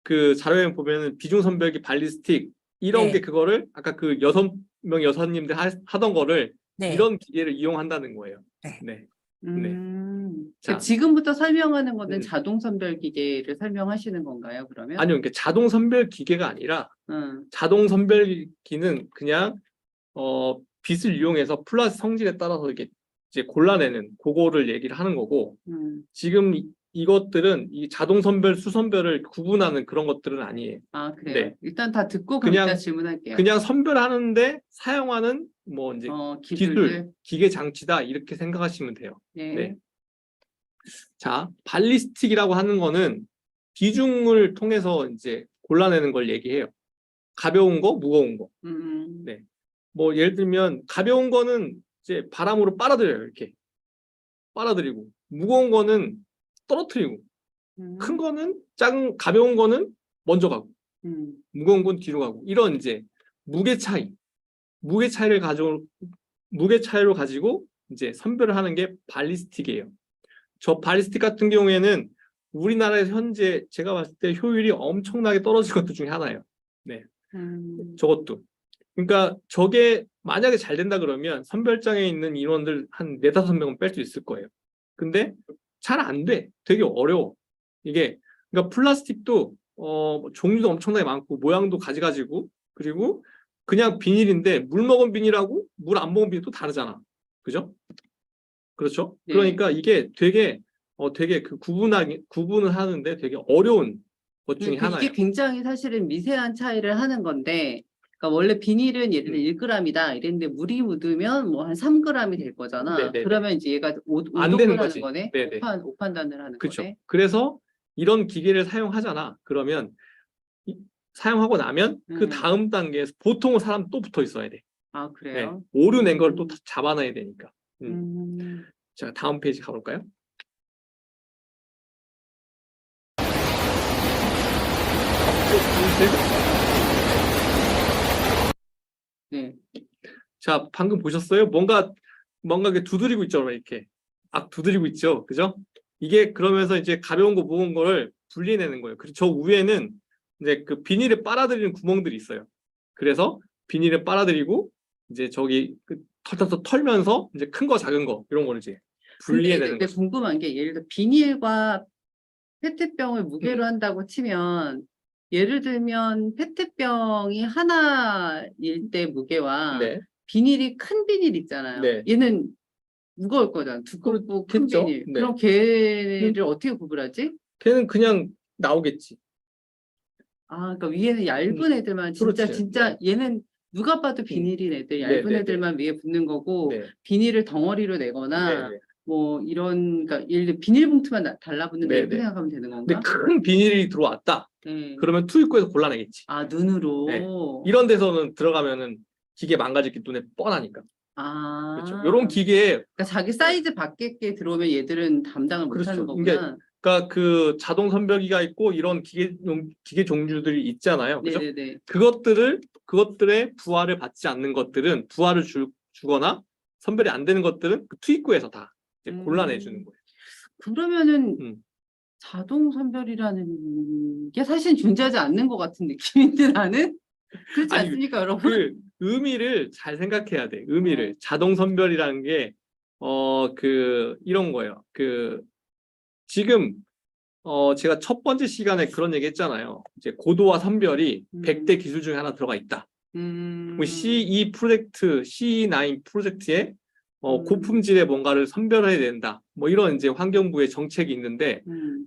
그 자료에 보면은 비중 선별기 발리스틱 이런
네.
게 그거를 아까 그 6명 여사님들 하던 거를
네.
이런 기계를 이용한다는 거예요.
네.
네.
그러니까
자.
지금부터 설명하는 거는
음.
자동 선별 기계를 설명하시는 건가요, 그러면?
아니요, 그러니까 자동 선별 기계가 아니라 자동 선별기는 그냥 빛을 이용해서 플라스 성질에 따라서 이렇게 이제 골라내는 그거를 얘기를 하는 거고 지금 이것들은 이 자동 선별, 수선별을 구분하는 그런 것들은 아니에요.
아, 그래요?
네.
일단 다 듣고 그럼
그냥-
이따 질문할게요.
그냥 선별하는데 사용하는 뭐 이제
기술들.
기계 장치다 이렇게 생각하시면 돼요.
네.
네. 자, 발리스틱이라고 하는 거는 비중을 통해서 이제 골라내는 걸 얘기해요. 가벼운 거, 무거운 거. 네. 뭐 예를 들면 가벼운 거는 이제 바람으로 빨아들여요. 이렇게 빨아들이고 무거운 거는 떨어뜨리고 큰 거는 가벼운 거는 먼저 가고 무거운 건 뒤로 가고 이런 이제 무게 차이를 가지고 이제 선별을 하는 게 발리스틱이에요. 저 발리스틱 같은 경우에는 우리나라에서 현재 제가 봤을 때 효율이 엄청나게 떨어진 것들 중에 하나예요. 네. 저것도. 그러니까 저게 만약에 잘 된다 그러면 선별장에 있는 인원들 한 4, 5명은 뺄 수 있을 거예요. 근데 잘 안 돼. 되게 어려워. 이게 그러니까 플라스틱도 종류도 엄청나게 많고 모양도 가지가지고 그리고 그냥 비닐인데 물 먹은 비닐하고 물 안 먹은 비닐도 다르잖아. 그죠? 그렇죠?
네.
그러니까 이게 되게 되게 그 구분을 하는데 되게 어려운 것 중에
그러니까
하나예요.
이게 굉장히 사실은 미세한 차이를 하는 건데, 그러니까 원래 비닐은 예를 들어 1g이다 이랬는데 물이 묻으면 뭐 한 3g이 될 거잖아.
네네네.
그러면 이제 얘가
안 되는
오독을 하는
거지.
거네.
네네.
오판단을 하는
그렇죠.
거네.
그래서 이런 기계를 사용하잖아. 그러면 사용하고 나면 그 다음 단계에서 보통은 사람 또 붙어 있어야 돼.
아,
네.
그래요?
오류 낸 걸 또 잡아놔야 되니까.
음.
자, 다음 페이지 가볼까요?
네.
자, 방금 보셨어요? 뭔가 이렇게 두드리고 있죠, 이렇게. 두드리고 있죠, 그죠? 이게 그러면서 이제 가벼운 거, 무거운 거를 분리해내는 거예요. 그리고 저 위에는 이제 그 비닐에 빨아들이는 구멍들이 있어요. 그래서 비닐에 빨아들이고 이제 저기 털면서 이제 큰 거, 작은 거 이런 거를 이제 분리해내는
근데
거죠.
궁금한 게 예를 들어 비닐과 페트병을 무게로 한다고 치면 예를 들면 페트병이 하나일 때 무게와
네,
비닐이 큰 비닐 있잖아요.
네.
얘는 무거울 거잖아. 두껍고 큰
그렇겠죠.
비닐.
네.
그럼 걔를 어떻게 구분하지?
걔는 그냥 나오겠지.
아, 그러니까 위에는 얇은 애들만
그렇지.
진짜 얘는 누가 봐도 비닐인 애들, 얇은
네, 네,
애들만 위에 붙는 거고
네.
비닐을 덩어리로 내거나
네, 네.
뭐 이런 그러니까 예를 들어 비닐봉투만 달라붙는다
네,
이렇게
네.
생각하면 되는
근데
건가?
큰 비닐이 들어왔다.
네.
그러면 투입구에서 골라내겠지.
아, 눈으로.
네. 이런 데서는 들어가면은 기계 망가질 게 눈에 뻔하니까.
아.
그렇죠. 이런 기계에
그러니까 자기 사이즈 밖에 들어오면 얘들은 담당을 못
그렇죠.
하는 거구나.
그러니까 그 자동 선별기가 있고 이런 기계 종류들이 있잖아요. 그죠?
네네네.
그것들의 부하를 받지 않는 것들은 부하를 주거나 선별이 안 되는 것들은 그 투입구에서 다 이제 골라내 주는 거예요.
그러면은 자동 선별이라는 게 사실 존재하지 않는 것 같은 느낌인데 나는 그렇지
아니,
않습니까, 여러분?
그 의미를 잘 생각해야 돼. 의미를. 자동 선별이라는 게 이런 거예요. 지금 제가 첫 번째 시간에 그런 얘기 했잖아요. 이제 고도화 선별이 100대 기술 중에 하나 들어가 있다. 뭐 CE 프로젝트, CE9 프로젝트에 고품질의 뭔가를 선별해야 된다. 뭐 이런 이제 환경부의 정책이 있는데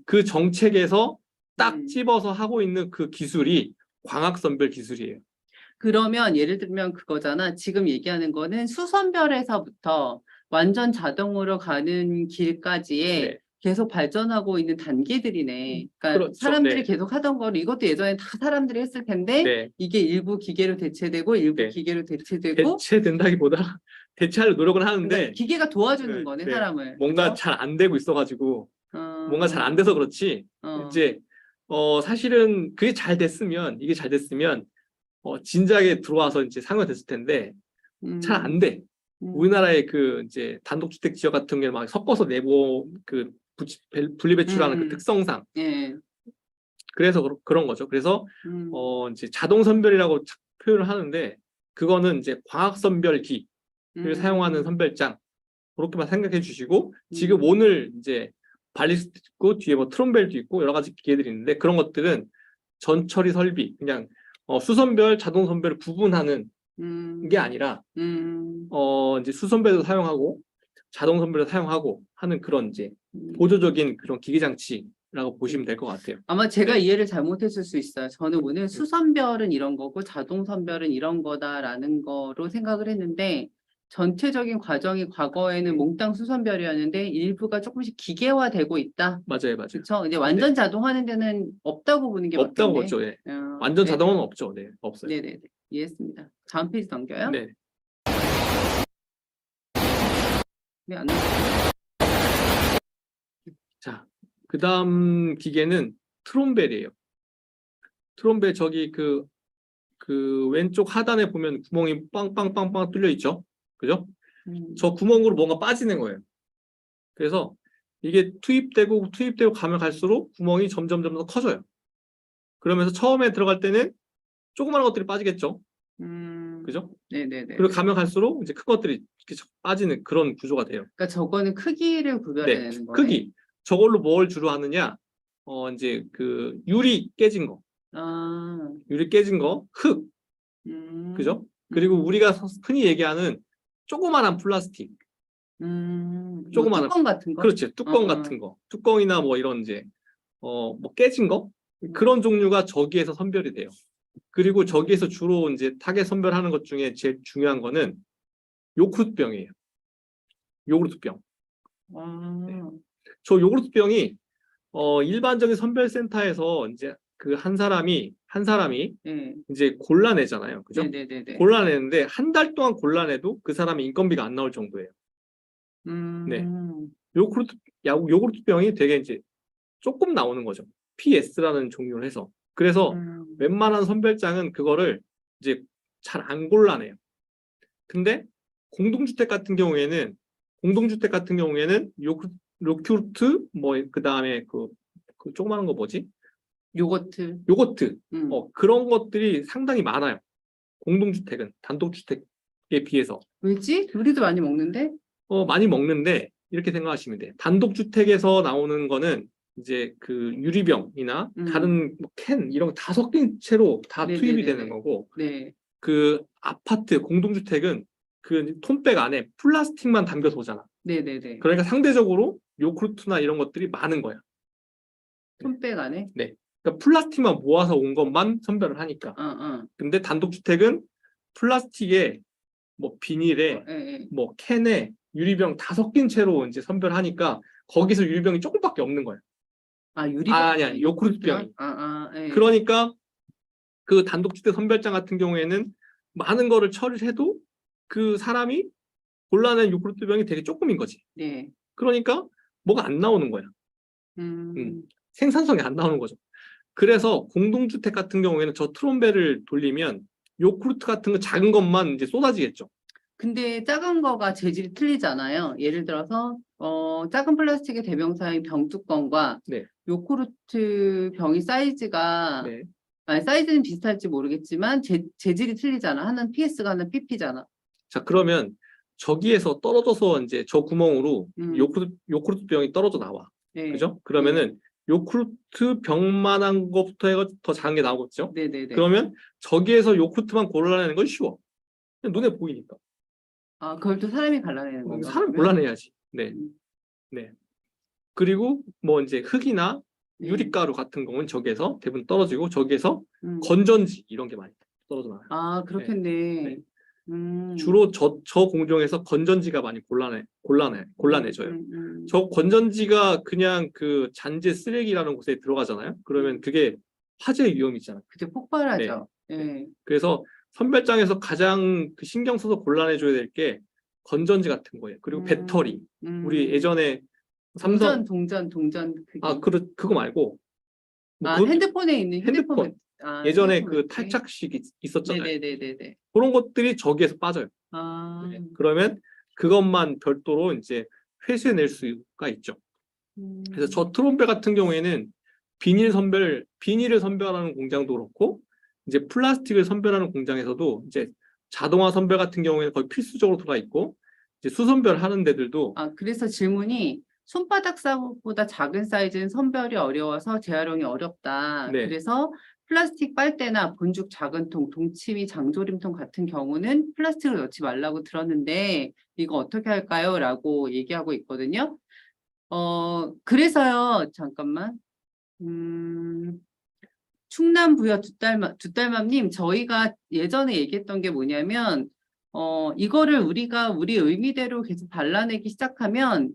그 정책에서 딱 집어서 하고 있는 그 기술이 광학 선별 기술이에요.
그러면 예를 들면 그거잖아. 지금 얘기하는 거는 수선별에서부터 완전 자동으로 가는 길까지의
네.
계속 발전하고 있는 단계들이네. 그러니까
그렇죠.
사람들이
네.
계속 하던 거를 이것도 예전에 다 사람들이 했을 텐데
네.
이게 일부 기계로 대체되고 일부
네.
기계로 대체되고
대체된다기보다 대체할 노력은 하는데
그러니까 기계가 도와주는
네,
거네,
네.
사람을.
뭔가
그죠?
잘 안 되고 있어가지고 뭔가 잘 안 돼서 그렇지.
어.
이제 사실은 이게 잘 됐으면 진작에 들어와서 이제 상용화 됐을 텐데 잘 안 돼. 우리나라의 그 이제 단독주택 지역 같은 경우는 막 섞어서 내고 그 분리배출하는 그 특성상.
예.
그래서 그런 거죠. 그래서 이제 자동 선별이라고 표현을 하는데 그거는 이제 광학 선별기를 사용하는 선별장 그렇게만 생각해 주시고 지금 오늘 이제 발리스도 있고 뒤에 뭐 트롬벨도 있고 여러 가지 기계들이 있는데 그런 것들은 전처리 설비 그냥 수선별, 자동 선별을 구분하는 게 아니라 이제 수선별도 사용하고 자동 선별도 사용하고 하는 그런 이제 보조적인 그런 기계 장치라고 보시면 될 것 같아요.
아마 제가
네.
이해를 잘못했을 수 있어요. 저는 오늘 수선별은 이런 거고 자동 선별은 이런 거다라는 거로 생각을 했는데 전체적인 과정이 과거에는 몽땅 수선별이었는데 일부가 조금씩 기계화되고 있다.
맞아요.
그렇죠. 이제 완전 자동화하는 데는 없다고 보는 게
없다고
맞겠네.
보죠. 예. 완전
네.
자동화는 없죠. 네, 없어요.
네네네. 이해했습니다. 다음 페이지 넘겨요?
네.
네, 안 넘겨요.
자, 그 다음 기계는 트롬벨이에요. 트롬벨 저기 그 왼쪽 하단에 보면 구멍이 빵빵빵빵 뚫려 있죠. 그죠? 저 구멍으로 뭔가 빠지는 거예요. 그래서 이게 투입되고 가면 갈수록 구멍이 점점 더 커져요. 그러면서 처음에 들어갈 때는 조그마한 것들이 빠지겠죠. 그죠?
네네네.
그리고 가면 갈수록 이제 큰 것들이 이렇게 빠지는 그런 구조가 돼요.
그러니까 저거는 크기를 구별해내는
네,
거네.
크기. 저걸로 뭘 주로 하느냐? 이제 그 유리 깨진 거, 흙, 그죠? 그리고 우리가 흔히 얘기하는 조그만한 플라스틱, 조그마한
뚜껑 같은 거?
그렇지. 뚜껑
어.
같은 거. 뚜껑이나 뭐 이런 이제 뭐 깨진 거 그런 종류가 저기에서 선별이 돼요. 그리고 저기에서 주로 이제 타겟 선별하는 것 중에 제일 중요한 거는 요구르트병이에요. 요구르트병.
아,
저 요구르트병이 일반적인 선별센터에서 이제 그 한 사람이
네.
이제 골라내잖아요. 그죠?
네네네네.
골라내는데 한 달 동안 골라내도 그 사람의 인건비가 안 나올 정도예요. 네. 요구르트병이 되게 이제 조금 나오는 거죠. PS라는 종류를 해서. 그래서 웬만한 선별장은 그거를 이제 잘 안 골라내요. 근데 공동주택 같은 경우에는 요구르트 뭐 그다음에 그 조그마한 거 뭐지? 요거트 그런 것들이 상당히 많아요. 공동주택은 단독주택에 비해서
왜지? 우리도 많이 먹는데?
많이 먹는데 이렇게 생각하시면 돼요. 단독주택에서 나오는 거는 이제 그 유리병이나 다른 뭐 캔 이런 거 다 섞인 채로 다 투입이
네네네네.
되는 거고
네.
그 아파트 공동주택은 그 톤백 안에 플라스틱만 담겨서 오잖아.
네네네.
그러니까 상대적으로 요구르트나 이런 것들이 많은 거야.
손백 안에?
네. 그러니까 플라스틱만 모아서 온 것만 선별을 하니까. 근데 단독주택은 플라스틱에 뭐 비닐에
예, 예.
뭐 캔에 유리병 다 섞인 채로 이제 선별하니까 거기서 유리병이 조금밖에 없는 거야.
유리병.
아니야, 요구르트병이.
예.
그러니까 그 단독주택 선별장 같은 경우에는 많은 거를 처리해도 그 사람이 골라낸 요구르트병이 되게 조금인 거지.
네.
그러니까 뭐가 안 나오는 거야.
음.
생산성이 안 나오는 거죠. 그래서 공동주택 같은 경우에는 저 트롬베를 돌리면 요구르트 같은 거 작은 것만 이제 쏟아지겠죠.
근데 작은 거가 재질이 틀리잖아요. 예를 들어서 작은 플라스틱의 대명사인 병뚜껑과
네.
요구르트 병이 사이즈가
네.
사이즈는 비슷할지 모르겠지만 재질이 틀리잖아. 하나는 PS가 하나는 PP잖아.
자, 그러면 저기에서 떨어져서 이제 저 구멍으로 요구르트 병이 떨어져 나와.
네.
그죠? 그러면은 요구르트 병만한 것부터 해가 더 작은 게 나오겠죠?
네네네.
그러면 저기에서 요구르트만 골라내는 건 쉬워. 그냥 눈에 보이니까.
그걸 또 사람이 갈라내는 건가?
사람
그러면?
골라내야지. 네.
음.
네. 그리고 뭐 이제 흙이나
네.
유리가루 같은 경우는 저기에서 대부분 떨어지고 저기에서
음.
건전지 이런 게 많이 떨어져 나와요.
그렇겠네.
네.
음.
주로 저 공정에서 건전지가 많이 골라내줘요. 저 건전지가 그냥 그 잔재 쓰레기라는 곳에 들어가잖아요. 그러면 그게 화재 위험이 있잖아요.
그때 폭발하죠. 네.
그래서 선별장에서 가장 그 신경 써서 골라내줘야 될 게 건전지 같은 거예요. 그리고 배터리. 우리 예전에 삼성
동전 그게.
그거 말고 뭐
핸드폰에 있는
핸드폰. 예전에
핸드폰
그
배터리?
탈착식 있었잖아요.
네네네네네.
그런 것들이 저기에서 빠져요. 네. 그러면 그것만 별도로 이제 회수해낼 수가 있죠. 그래서 저 트롬베 같은 경우에는 비닐을 선별하는 공장도 그렇고 이제 플라스틱을 선별하는 공장에서도 이제 자동화 선별 같은 경우에는 거의 필수적으로 들어가 있고 이제 수선별 하는 데들도
그래서 질문이 손바닥 사이즈보다 작은 사이즈는 선별이 어려워서 재활용이 어렵다.
네.
그래서 플라스틱 빨대나 본죽 작은 통, 동치미 장조림통 같은 경우는 플라스틱을 넣지 말라고 들었는데 이거 어떻게 할까요? 라고 얘기하고 있거든요. 그래서요. 잠깐만. 충남부여 두달맘님, 저희가 예전에 얘기했던 게 뭐냐면 이거를 우리가 우리 의미대로 계속 발라내기 시작하면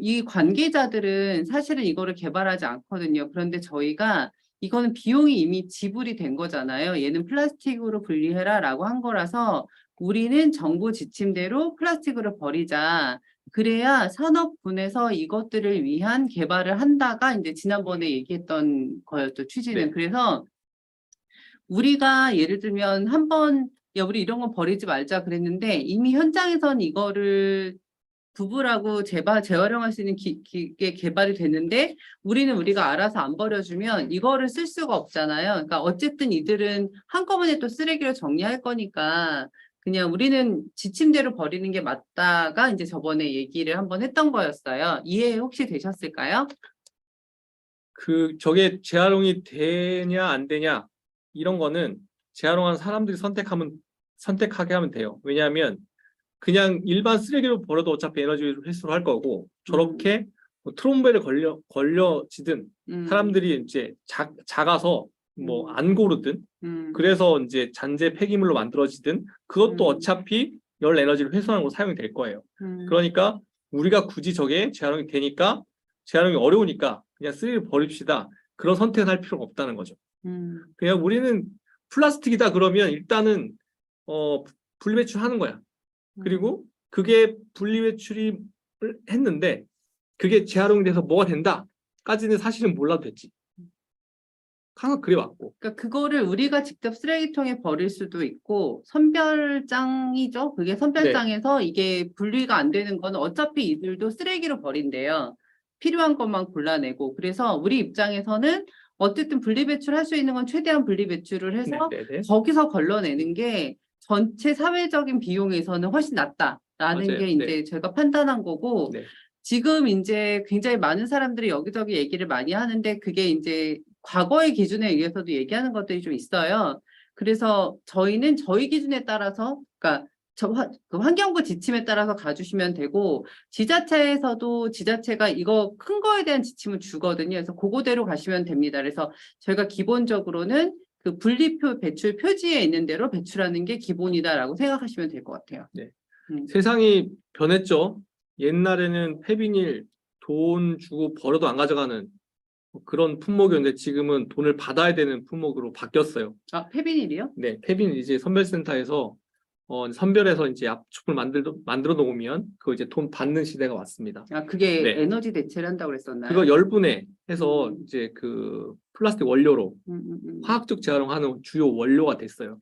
이 관계자들은 사실은 이거를 개발하지 않거든요. 그런데 저희가 이거는 비용이 이미 지불이 된 거잖아요. 얘는 플라스틱으로 분리해라 라고 한 거라서 우리는 정부 지침대로 플라스틱으로 버리자. 그래야 산업군에서 이것들을 위한 개발을 한다가 이제 지난번에 얘기했던 거였죠. 취지는.
네.
그래서 우리가 예를 들면 한번 야 우리 이런 거 버리지 말자 그랬는데 이미 현장에선 이거를 부부라고 재활용할 수 있는 게 개발이 됐는데 우리가 알아서 안 버려주면 이거를 쓸 수가 없잖아요. 그러니까 어쨌든 이들은 한꺼번에 또 쓰레기를 정리할 거니까 그냥 우리는 지침대로 버리는 게 맞다가 이제 저번에 얘기를 한번 했던 거였어요. 이해 혹시 되셨을까요?
저게 재활용이 되냐 안 되냐 이런 거는 재활용한 사람들이 선택하게 하면 돼요. 왜냐하면 그냥 일반 쓰레기로 버려도 어차피 에너지 회수를 할 거고 저렇게 뭐 트롬베를 걸려지든 사람들이 이제 작아서 뭐 안 고르든 그래서 이제 잔재 폐기물로 만들어지든 그것도 어차피 열 에너지를 회수하는 거 사용이 될 거예요. 그러니까 우리가 굳이 저게 재활용이 되니까 재활용이 어려우니까 그냥 쓰레기를 버립시다. 그런 선택을 할 필요가 없다는 거죠. 그냥 우리는 플라스틱이다 그러면 일단은 분리배출하는 거야. 그리고 그게 분리배출이 했는데 그게 재활용이 돼서 뭐가 된다까지는 사실은 몰라도 됐지. 항상 그래 왔고.
그러니까 그거를 우리가 직접 쓰레기통에 버릴 수도 있고 선별장이죠. 그게 선별장에서 이게 분리가 안 되는 거는 어차피 이들도 쓰레기로 버린대요. 필요한 것만 골라내고. 그래서 우리 입장에서는 어쨌든 분리배출할 수 있는 건 최대한 분리배출을 해서
네네네.
거기서 걸러내는 게 전체 사회적인 비용에서는 훨씬 낫다라는
맞아요.
게 이제
네.
제가 판단한 거고
네.
지금 이제 굉장히 많은 사람들이 여기저기 얘기를 많이 하는데 그게 이제 과거의 기준에 의해서도 얘기하는 것들이 좀 있어요. 그래서 저희는 저희 기준에 따라서, 그러니까 그 환경부 지침에 따라서 가주시면 되고, 지자체에서도 지자체가 이거 큰 거에 대한 지침을 주거든요. 그래서 그거대로 가시면 됩니다. 그래서 저희가 기본적으로는 그 분리표 배출 표지에 있는 대로 배출하는 게 기본이다라고 생각하시면 될 것 같아요.
네. 세상이 변했죠. 옛날에는 폐비닐 돈 주고 버려도 안 가져가는 그런 품목이었는데 지금은 돈을 받아야 되는 품목으로 바뀌었어요.
아, 폐비닐이요?
네, 폐비닐 이제 선별센터에서 선별해서 이제 압축을 만들어 놓으면 그거 이제 돈 받는 시대가 왔습니다.
아, 그게
네.
에너지 대체를 한다고 그랬었나요?
그거 10분해 해서 이제 그 플라스틱 원료로 화학적 재활용하는 주요 원료가 됐어요.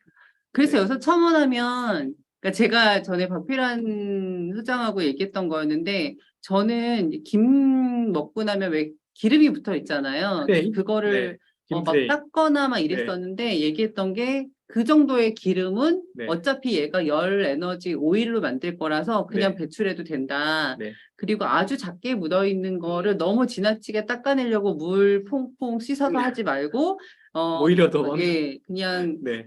그래서
네.
여기서 첨언하면, 그러니까 제가 전에 박필환 소장하고 얘기했던 거였는데, 저는 김 먹고 나면 왜 기름이 붙어 있잖아요.
네.
그거를
네.
막
김프레이.
닦거나 막 이랬었는데, 얘기했던 게 그 정도의 기름은
네.
어차피 얘가 열 에너지 오일로 만들 거라서 그냥
네.
배출해도 된다.
네.
그리고 아주 작게 묻어 있는 거를 너무 지나치게 닦아내려고 물 퐁퐁 씻어서 하지 말고,
오히려 더
예, 그냥
네.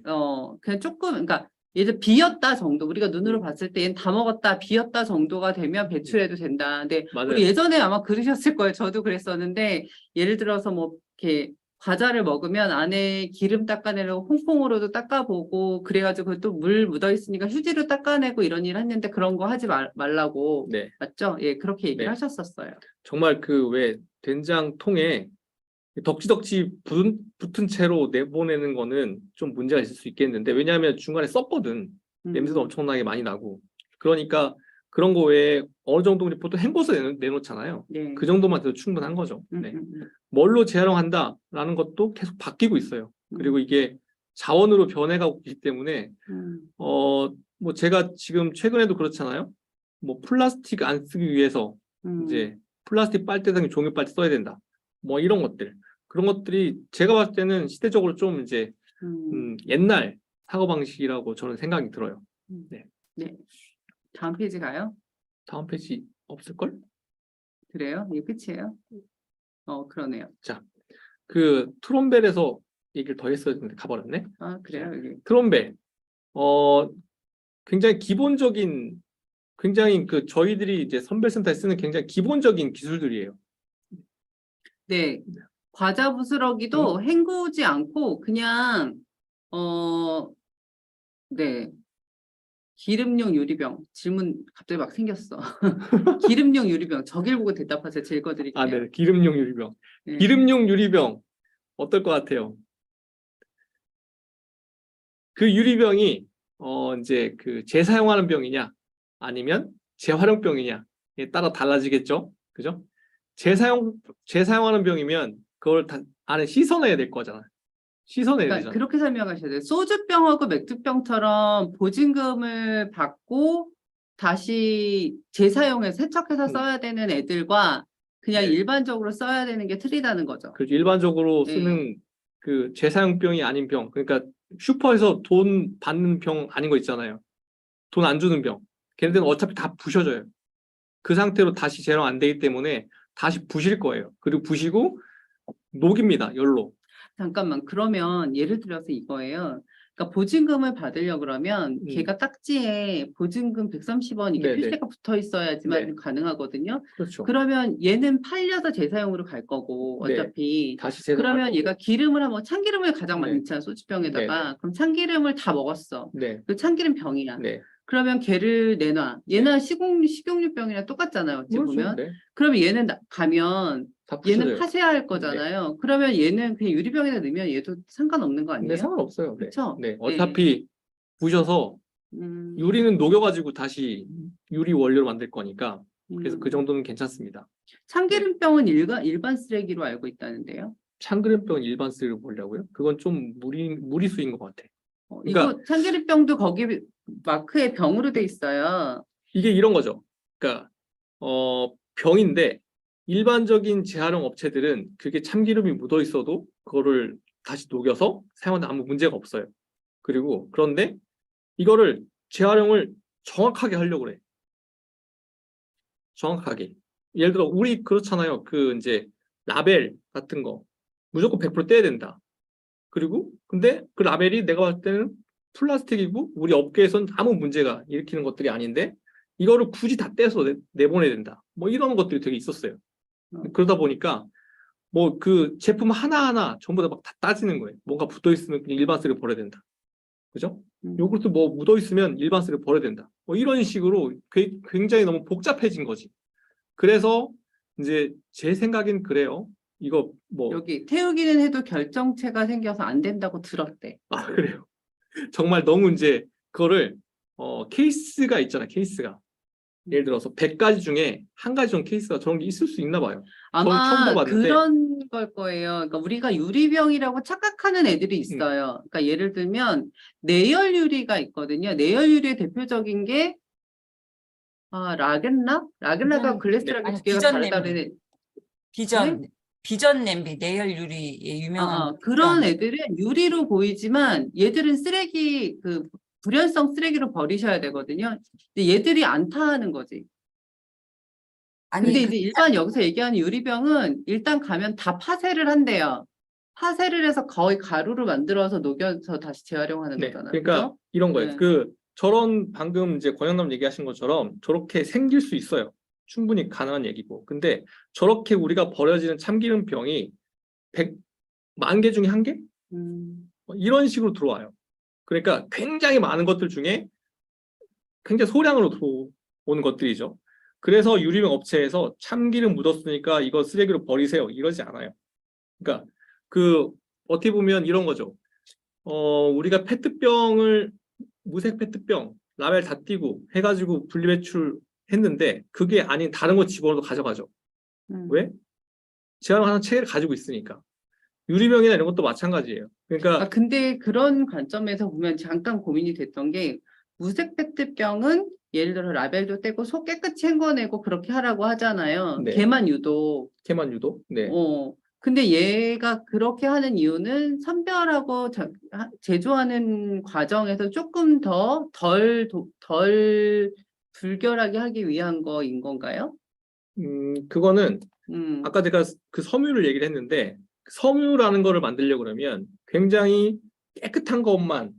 그냥 조금, 그러니까 예를 비었다 정도, 우리가 눈으로 봤을 때 얘는 다 먹었다, 비었다 정도가 되면 배출해도 된다. 근데
맞아요.
우리 예전에 아마 그러셨을 거예요. 저도 그랬었는데, 예를 들어서 뭐 이렇게 과자를 먹으면 안에 기름 닦아내려고 퐁퐁으로도 닦아보고 그래가지고 또 물 묻어 있으니까 휴지로 닦아내고 이런 일 했는데 그런 거 하지 말라고.
네.
맞죠? 예, 그렇게 얘기를
네.
하셨었어요.
정말 그 왜 된장통에 덕지덕지 붙은 채로 내보내는 거는 좀 문제가 있을 수 있겠는데 왜냐하면 중간에 썼거든. 냄새도 엄청나게 많이 나고. 그러니까 그런 거 외에 어느 정도 우리 보통 헹궈서 내놓잖아요.
네.
그 정도만 돼도 충분한 거죠. 네.
음.
뭘로 재활용한다라는 것도 계속 바뀌고 있어요. 그리고 이게 자원으로 변해가고 있기 때문에 뭐 제가 지금 최근에도 그렇잖아요. 뭐 플라스틱 안 쓰기 위해서 이제 플라스틱 빨대등에 종이 빨대 써야 된다. 뭐 이런 것들. 그런 것들이 제가 봤을 때는 시대적으로 좀 이제 옛날 사고방식이라고 저는 생각이 들어요. 네.
네. 다음 페이지 가요?
다음 페이지 없을걸?
그래요? 이게 끝이에요? 그러네요.
자, 그 트롬벨에서 얘기를 더 했어야 되는데 가버렸네.
아, 그래요? 여기.
트롬벨. 굉장히 기본적인 굉장히 그 저희들이 이제 선별센터에 쓰는 굉장히 기본적인 기술들이에요.
네. 과자 부스러기도 헹구지 않고 그냥 네. 기름용 유리병. 질문 갑자기 막 생겼어. 기름용 유리병. 저길 보고 대답하세요. 제가 읽어드릴게요.
아, 네. 기름용 유리병.
네.
기름용 유리병 어떨 것 같아요? 그 유리병이 이제 그 재사용하는 병이냐 아니면 재활용병이냐에 따라 달라지겠죠. 그죠? 재사용하는 병이면 그걸 다 안에 씻어내야 될 거잖아요. 씻어내야
그러니까
되잖아요.
그렇게 설명하셔야 돼요. 소주병하고 맥주병처럼 보증금을 받고 다시 재사용해서 세척해서 써야 되는 애들과 그냥
네.
일반적으로 써야 되는 게 틀리다는 거죠.
그렇죠. 일반적으로
네.
쓰는 그 재사용병이 아닌 병, 그러니까 슈퍼에서 돈 받는 병 아닌 거 있잖아요. 돈 안 주는 병. 걔네들은 어차피 다 부셔져요. 그 상태로 다시 재활용 안 되기 때문에 다시 부실 거예요. 그리고 부시고 녹입니다. 열로.
잠깐만, 그러면 예를 들어서 이거예요. 그러니까 보증금을 받으려 그러면
음.
걔가 딱지에 보증금 130원 이게
네네.
표시가 붙어 있어야지만
네.
가능하거든요.
그렇죠.
그러면 얘는 팔려서 재사용으로 갈 거고
네.
어차피
다시 제대로
그러면 얘가 기름을 한번 참기름을 가장
네.
많잖아 소주병에다가
네네.
그럼 참기름을 다 먹었어.
네.
그 참기름 병이야.
네.
그러면 걔를 내놔. 얘나 식용유병이랑 똑같잖아요. 어찌
그렇죠.
보면.
네.
그러면 얘는 가면
다
얘는
부셔져요.
파쇄해야 할 거잖아요. 그러면 얘는 그냥 유리병에다 넣으면 얘도 상관없는 거
근데
아니에요?
상관없어요. 네.
그쵸?
네.
네.
어차피 부셔서
음,
유리는 녹여가지고 다시 유리 원료로 만들 거니까 그래서 그
음.
정도는 괜찮습니다.
참기름병은 일반 쓰레기로 알고 있다는데요.
참기름병 일반 쓰레기로 보려고요? 그건 좀 무리수인 것 같아. 그러니까
이거 참기름병도 거기 마크에 병으로 돼 있어요.
이게 이런 거죠. 그러니까 병인데 일반적인 재활용 업체들은 그게 참기름이 묻어 있어도 그거를 다시 녹여서 사용하는데 아무 문제가 없어요. 그리고 그런데 이거를 재활용을 정확하게 하려고 그래. 정확하게. 예를 들어 우리 그렇잖아요. 그 이제 라벨 같은 거 무조건 100% 떼야 된다. 그리고 근데 그 라벨이 내가 봤을 때는 플라스틱이고 우리 업계에선 아무 문제가 일으키는 것들이 아닌데 이거를 굳이 다 떼서 내보내야 된다. 뭐 이런 것들이 되게 있었어요. 그러다 보니까 뭐 그 제품 하나하나 전부 다 막 다 따지는 거예요. 뭔가 붙어 있으면 그냥 일반 쓰레기 버려야 된다. 그죠? 요것도 뭐 묻어 있으면 일반 쓰레기 버려야 된다. 뭐 이런 식으로 굉장히 너무 복잡해진 거지. 그래서 이제 제 생각엔 그래요. 이거 뭐
여기 태우기는 해도 결정체가 생겨서 안 된다고 들었대.
아, 그래요. 정말 너무 이제 그거를 케이스가 있잖아. 케이스가. 예를 들어서 100가지 중에 한 가지 정도 케이스가 저런 게 있을 수 있나 봐요. 저는 처음
아마
봐봤는데
그런 걸 거예요. 그러니까 우리가 유리병이라고 착각하는 애들이 있어요. 그러니까 예를 들면 내열 유리가 있거든요. 내열 유리의 대표적인 게 라겐락? 라겐락하고 글래스락이
아니,
두 개가
비전
다르다는
냄비.
애.
비전 냄비, 내열 유리의 유명한
그런
병.
애들은 유리로 보이지만 얘들은 쓰레기 그 불연성 쓰레기로 버리셔야 되거든요. 근데 얘들이 안 타는 거지. 근데
아니,
이제 일반 여기서 얘기하는 유리병은 일단 가면 다 파쇄를 한대요. 파쇄를 해서 거의 가루로 만들어서 녹여서 다시 재활용하는
네,
거잖아요.
그러니까
그죠?
이런 거예요.
네.
그 저런 방금 이제 권영남 얘기하신 것처럼 저렇게 생길 수 있어요. 충분히 가능한 얘기고. 근데 저렇게 우리가 버려지는 참기름 병이 100만 개 중에 한 개? 뭐 이런 식으로 들어와요. 그러니까 굉장히 많은 것들 중에 굉장히 소량으로 들어오는 것들이죠. 그래서 유리병 업체에서 참기름 묻었으니까 이거 쓰레기로 버리세요. 이러지 않아요. 그러니까 그 어떻게 보면 이런 거죠. 우리가 페트병을 무색 페트병 라벨 다 띄고 해가지고 분리배출 했는데 그게 아닌 다른 거 집어넣어도 가져가죠. 왜? 재활용하는 체계를 가지고 있으니까. 유리병이나 이런 것도 마찬가지예요. 그러니까
근데 그런 관점에서 보면 잠깐 고민이 됐던 게 무색 페트병은 예를 들어 라벨도 떼고 속 깨끗이 헹궈내고 그렇게 하라고 하잖아요.
네.
걔만 유독.
걔만 유도. 네.
근데 얘가 그렇게 하는 이유는 선별하고 제조하는 과정에서 조금 더 덜 불결하게 하기 위한 거인 건가요?
그거는
음,
아까 제가 그 섬유를 얘기를 했는데 섬유라는 거를 만들려고 그러면 굉장히 깨끗한 것만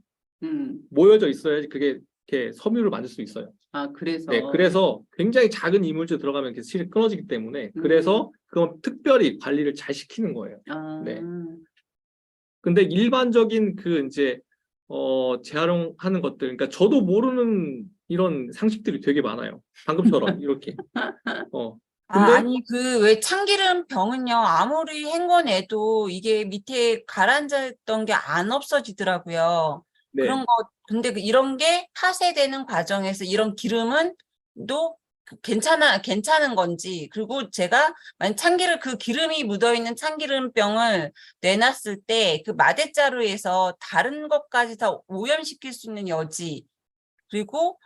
모여져 있어야지 그게 이렇게 섬유를 만들 수 있어요.
그래서.
네, 그래서 굉장히 작은 이물질 들어가면 이렇게 실이 끊어지기 때문에 그래서 그건 특별히 관리를 잘 시키는 거예요. 네. 근데 일반적인 그 이제 재활용하는 것들, 그러니까 저도 모르는 이런 상식들이 되게 많아요. 방금처럼 이렇게. 근데
아니, 왜 참기름 병은요, 아무리 헹궈내도 이게 밑에 가라앉았던 게 안 없어지더라고요.
네,
근데 이런 게 파쇄되는 과정에서 이런 기름은 또 괜찮은 건지, 그리고 제가 만약 그 기름이 묻어있는 참기름병을 내놨을 때 그 마대자루에서 다른 것까지 다 오염시킬 수 있는 여지, 그리고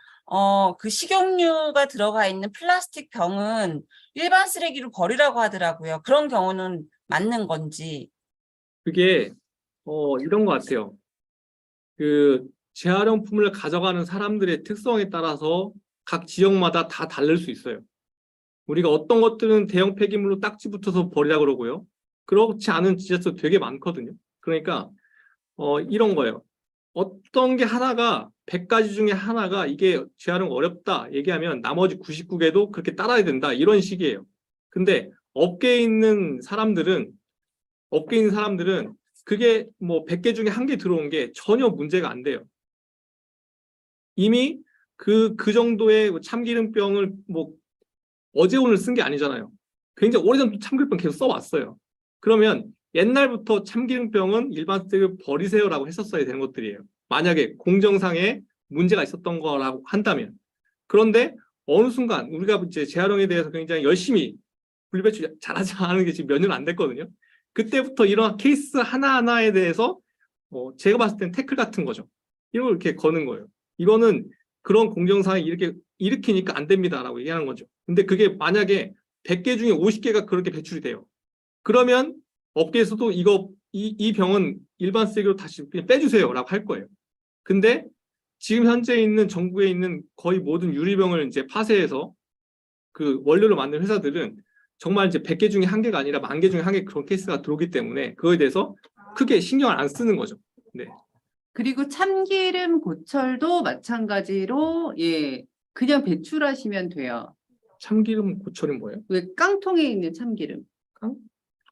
그 식용유가 들어가 있는 플라스틱 병은 일반 쓰레기로 버리라고 하더라고요. 그런 경우는 맞는 건지.
그게 이런 것 같아요. 그 재활용품을 가져가는 사람들의 특성에 따라서 각 지역마다 다 다를 수 있어요. 우리가 어떤 것들은 대형 폐기물로 딱지 붙어서 버리라 그러고요. 그렇지 않은 지자체도 되게 많거든요. 그러니까 이런 거예요. 어떤 게 하나가 100가지 중에 하나가 이게 재활용 어렵다 얘기하면 나머지 99개도 그렇게 따라야 된다 이런 식이에요. 근데 업계에 있는 사람들은 그게 뭐 100개 중에 한 개 들어온 게 전혀 문제가 안 돼요. 이미 그 정도의 참기름병을 뭐 어제 오늘 쓴 게 아니잖아요. 굉장히 오래전부터 참기름병 계속 써왔어요. 그러면 옛날부터 참기름병은 일반 쓰레기를 버리세요라고 했었어야 되는 것들이에요. 만약에 공정상에 문제가 있었던 거라고 한다면. 그런데 어느 순간 우리가 이제 재활용에 대해서 굉장히 열심히 분리배출 잘하지 않은 게 지금 몇 년 안 됐거든요. 그때부터 이런 케이스 하나하나에 대해서 제가 봤을 땐 태클 같은 거죠. 이런 걸 이렇게 거는 거예요. 이거는 그런 공정상에 이렇게 일으키니까 안 됩니다라고 얘기하는 거죠. 근데 그게 만약에 100개 중에 50개가 그렇게 배출이 돼요. 그러면 업계에서도 이 병은 일반 쓰레기로 다시 그냥 빼주세요라고 할 거예요. 근데 지금 현재 있는 정부에 있는 거의 모든 유리병을 이제 파쇄해서 그 원료로 만든 회사들은 정말 이제 100개 중에 한 개가 아니라 10,000개 중에 한 개 그런 케이스가 들어오기 때문에 그거에 대해서 크게 신경을 안 쓰는 거죠. 네.
그리고 참기름 고철도 마찬가지로 예 그냥 배출하시면 돼요.
참기름 고철이 뭐예요?
왜 깡통에 있는 참기름.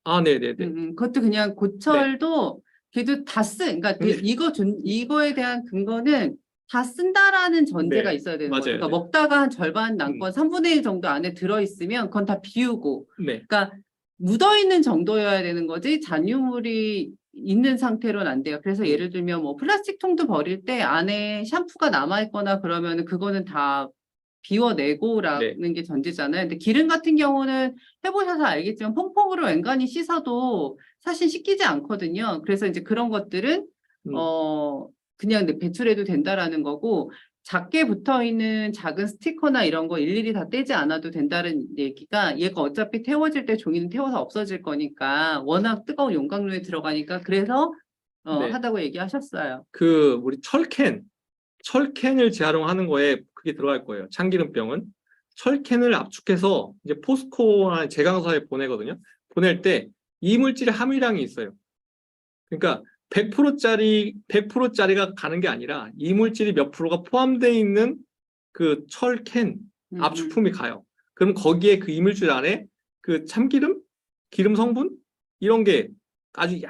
아, 네네네.
그것도 그냥 고철도 걔도 다 그러니까
네.
이거에 대한 근거는 다 쓴다라는 전제가
네.
있어야 되는
맞아요.
거죠. 그러니까
네.
먹다가 한 절반 남건 3분의 1 정도 안에 들어있으면 그건 다 비우고
네.
그러니까 묻어있는 정도여야 되는 거지 잔유물이 있는 상태로는 안 돼요. 그래서 예를 들면 뭐 플라스틱 통도 버릴 때 안에 샴푸가 남아있거나 그러면 그거는 다 비워내고라는 게 전제잖아요. 근데 기름 같은 경우는 해보셔서 알겠지만 퐁퐁으로 웬간히 씻어도 사실 씻기지 않거든요. 그래서 이제 그런 것들은 그냥 배출해도 된다라는 거고 작게 붙어 있는 작은 스티커나 이런 거 일일이 다 떼지 않아도 된다는 얘기가 얘가 어차피 태워질 때 종이는 태워서 없어질 거니까 워낙 뜨거운 용광로에 들어가니까 그래서
네.
하다고 얘기하셨어요.
우리 철캔을 재활용하는 거에 그게 들어갈 거예요. 참기름병은 철캔을 압축해서 이제 포스코나 제강사에 보내거든요. 보낼 때 이물질 함유량이 있어요. 그러니까 100%짜리가 가는 게 아니라 이물질이 몇 프로가 포함되어 있는 그 철캔 압축품이 가요. 그럼 거기에 그 이물질 안에 그 참기름, 기름 성분 이런 게 아주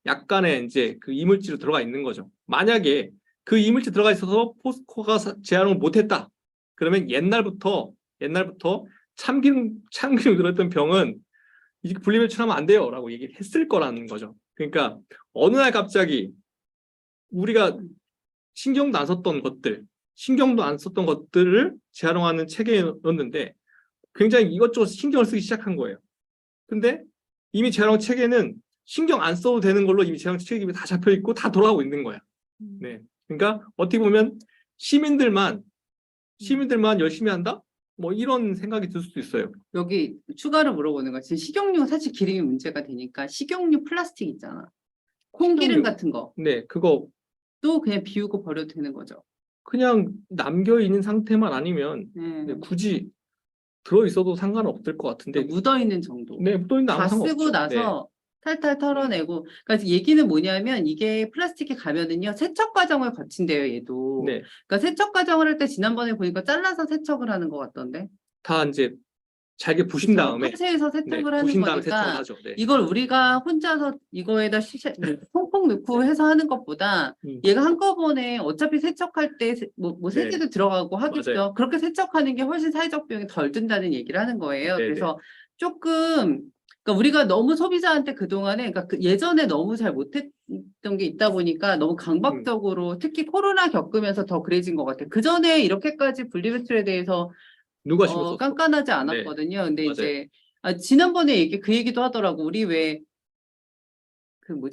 약간의 이제 그 이물질로 들어가 있는 거죠. 만약에 그 이물질 들어가 있어서 포스코가 재활용을 못했다. 그러면 옛날부터 참기름 들어있던 병은 이제 분리배출하면 안 돼요라고 얘기를 했을 거라는 거죠. 그러니까 어느 날 갑자기 우리가 신경도 안 썼던 것들을 재활용하는 체계였는데 굉장히 이것저것 신경을 쓰기 시작한 거예요. 근데 이미 재활용 체계는 신경 안 써도 되는 걸로 이미 재활용 체계가 다 잡혀 있고 다 돌아가고 있는 거야. 네. 그러니까 어떻게 보면 시민들만 열심히 한다? 뭐 이런 생각이 들 수도 있어요.
여기 추가로 물어보는 거 지금 식용유 사실 기름이 문제가 되니까 식용유 플라스틱 있잖아. 콩기름
식용유.
같은 거.
네, 그거
또 그냥 비우고 버려도 되는 거죠.
그냥 남겨 있는 상태만 아니면 네, 굳이 들어 있어도 상관없을 것 같은데.
그러니까 묻어있는 정도.
네, 묻어있는
다
아무
쓰고
상관없죠.
나서 탈탈 털어내고. 그러니까 얘기는 뭐냐면 이게 플라스틱에 가면은요 세척 과정을 거친대요 얘도.
네,
그러니까 세척 과정을 할 때 지난번에 보니까 잘라서 세척을 하는 것 같던데.
다 이제 잘게 부신 다음에
파쇄해서 세척을 하는
부신 다음에 세척을
거니까
하죠. 네.
이걸 우리가 혼자서 이거에다 퐁퐁 넣고 해서 하는 것보다 얘가 한꺼번에 어차피 세척할 때 뭐 세제도 들어가고 하겠죠.
맞아요.
그렇게 세척하는 게 훨씬 사회적 비용이 덜 든다는 얘기를 하는 거예요.
네네.
그래서 조금 그러니까 우리가 너무 소비자한테 그동안에 그러니까 예전에 너무 잘 못했던 게 있다 보니까 너무 강박적으로 특히 코로나 겪으면서 더 그래진 것 같아요. 그전에 이렇게까지 분리배출에 대해서
누가 신경 썼어?
깐깐하지 않았거든요. 근데
맞아요.
이제 지난번에 그 얘기도 하더라고. 우리 왜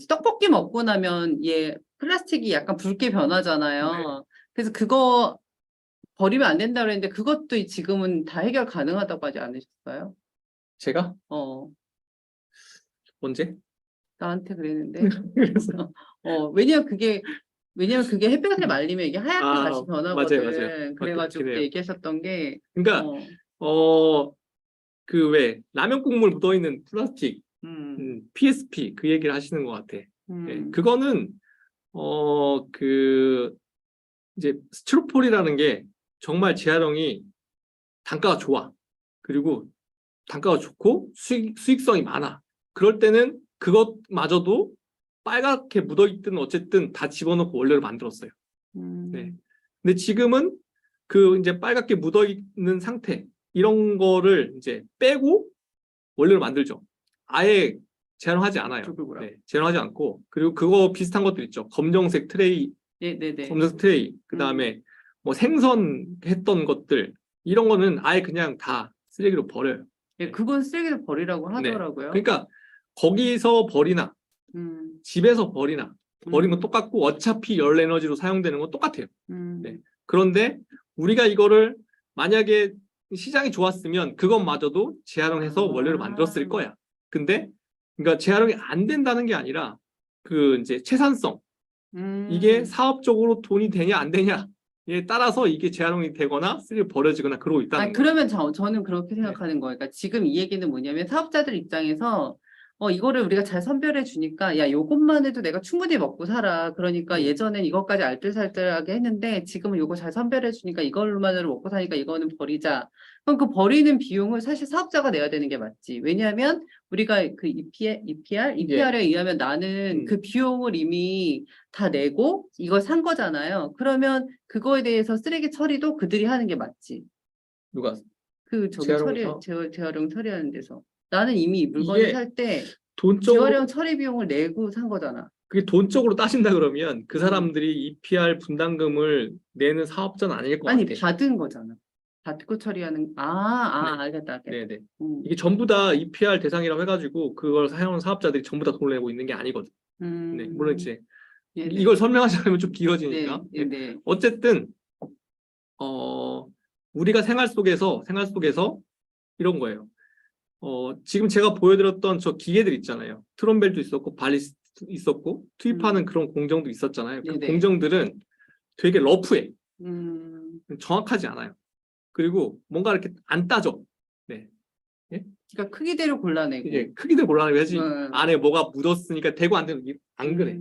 떡볶이 먹고 나면 얘 플라스틱이 약간 붉게 변하잖아요.
네.
그래서 그거 버리면 안 된다 그랬는데 그것도 지금은 다 해결 가능하다고 하지 않으셨어요?
제가 언제?
나한테 그랬는데.
그래서
왜냐면 그게 햇볕에 말리면 이게 하얗게 다시 변하거든.
맞아요.
그래가지고
그렇긴 해요.
얘기하셨던 게
그러니까 그 왜 라면 국물 묻어 있는 플라스틱 PSP 그 얘기를 하시는 것 같아. 네, 그거는 이제 스티로폴이라는 게 정말 재활용이 단가가 좋아. 그리고 단가가 좋고 수익성이 많아. 그럴 때는 그것마저도 빨갛게 묻어있든 어쨌든 다 집어넣고 원료를 만들었어요. 네. 근데 지금은 그 이제 빨갛게 묻어있는 상태, 이런 거를 이제 빼고 원료를 만들죠. 아예 재활용하지 않아요. 네, 재활용하지 않고, 그리고 그거 비슷한 것들 있죠. 검정색 트레이,
네네네.
검정색 트레이, 그 다음에 뭐 생선했던 것들, 이런 거는 아예 그냥 다 쓰레기로 버려요.
예, 그건 쓰레기를 버리라고 하더라고요.
그러니까 거기서 버리나
음,
집에서 버리나 버린 건
음.
똑같고 어차피 열 에너지로 사용되는 건 똑같아요.
음.
네. 그런데 우리가 이거를 만약에 시장이 좋았으면 그것마저도 재활용해서 원료를 만들었을 거야. 근데 그러니까 재활용이 안 된다는 게 아니라 그 이제 채산성, 이게 사업적으로 돈이 되냐 안 되냐에 따라서 이게 재활용이 되거나 쓰레기 버려지거나 그러고 있다는
아니,
거예요.
그러면 저는 그렇게 생각하는 거예요. 그러니까 지금 이 얘기는 뭐냐면 사업자들 입장에서 이거를 우리가 잘 선별해 주니까 야, 요것만 해도 내가 충분히 먹고 살아. 그러니까 예전엔 이것까지 알뜰살뜰하게 했는데 지금은 요거 잘 선별해 주니까 이걸로만으로 먹고 사니까 이거는 버리자. 그럼 그 버리는 비용을 사실 사업자가 내야 되는 게 맞지. 왜냐하면 우리가 그 EPR에 의하면 나는 그 비용을 이미 다 내고 이걸 산 거잖아요. 그러면 그거에 대해서 쓰레기 처리도 그들이 하는 게 맞지.
누가
그 저기
재활용해서?
재활용 처리하는 데서 나는 이미 이 물건을
이게
살 때
돈적으로
재활용 처리 비용을 내고 산 거잖아.
그게 돈적으로 따진다 그러면 그
음.
사람들이 EPR 분담금을 내는 사업자는 아닐 것
아니
같아.
받은 거잖아. 받고 처리하는 알겠다.
네네.
음.
이게 전부 다 EPR 대상이라고 해가지고 그걸 사용하는 사업자들이 전부 다 돈을 내고 있는 게 아니거든. 네, 물론 이제
네네.
이걸 설명하자면 좀 길어지니까.
네, 네.
어쨌든 우리가 생활 속에서 이런 거예요. 지금 제가 보여드렸던 저 기계들 있잖아요. 트럼벨도 있었고 발리스트 있었고 투입하는 그런 공정도 있었잖아요. 그
네네.
공정들은 되게 러프해.
음.
정확하지 않아요. 그리고 뭔가 이렇게 안 따져. 네.
그러니까 크기대로 골라내고.
이제 크기들 몰라내고 해야지. 안에 뭐가 묻었으니까 대고 안 되는 안 그래.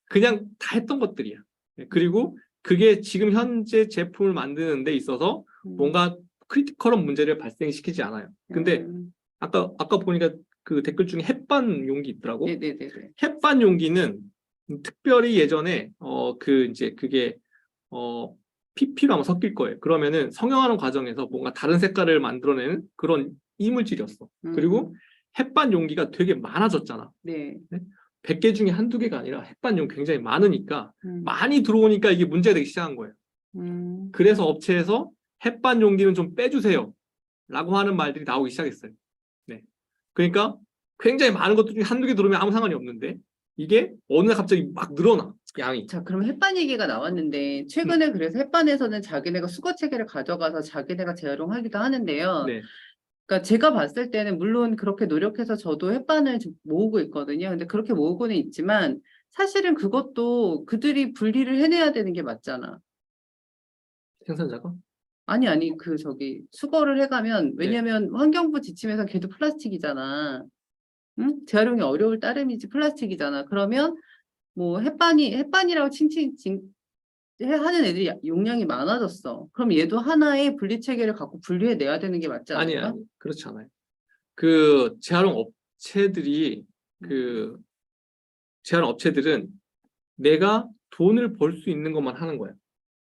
그냥 다 했던 것들이야. 네. 그리고 그게 지금 현재 제품을 만드는 데 있어서 뭔가 크리티컬한 문제를 발생시키지 않아요. 근데 아까 보니까 그 댓글 중에 햇반 용기 있더라고.
네네네.
햇반 용기는 특별히 예전에 그게 PP로 아마 섞일 거예요. 그러면은 성형하는 과정에서 뭔가 다른 색깔을 만들어내는 그런 이물질이었어. 그리고 햇반 용기가 되게 많아졌잖아.
네.
100개 중에 한두 개가 아니라 햇반 용기 굉장히 많으니까 많이 들어오니까 이게 문제가 되기 시작한 거예요. 그래서 업체에서 햇반 용기는 좀 빼주세요. 라고 하는 말들이 나오기 시작했어요. 네. 그러니까 굉장히 많은 것들 중에 한두 개 들어오면 아무 상관이 없는데 이게 어느 날 갑자기 막 늘어나, 양이.
자, 그럼 햇반 얘기가 나왔는데 최근에 그래서 햇반에서는 자기네가 수거 체계를 가져가서 자기네가 재활용하기도 하는데요.
네.
그러니까 제가 봤을 때는 물론 그렇게 노력해서 저도 햇반을 좀 모으고 있거든요. 근데 그렇게 모으고는 있지만 사실은 그것도 그들이 분리를 해내야 되는 게 맞잖아.
생산자가?
아니 수거를 해가면 왜냐면 환경부 지침에서 걔도 플라스틱이잖아. 응? 재활용이 어려울 따름이지 플라스틱이잖아. 그러면 뭐 햇반이라고 하는 애들이 용량이 많아졌어. 그럼 얘도 하나의 분리 체계를 갖고 분리해 내야 되는 게 맞지 않을까?
아니, 그렇지 않아요. 그 재활용 업체들이 재활용 업체들은 내가 돈을 벌 수 있는 것만 하는 거야.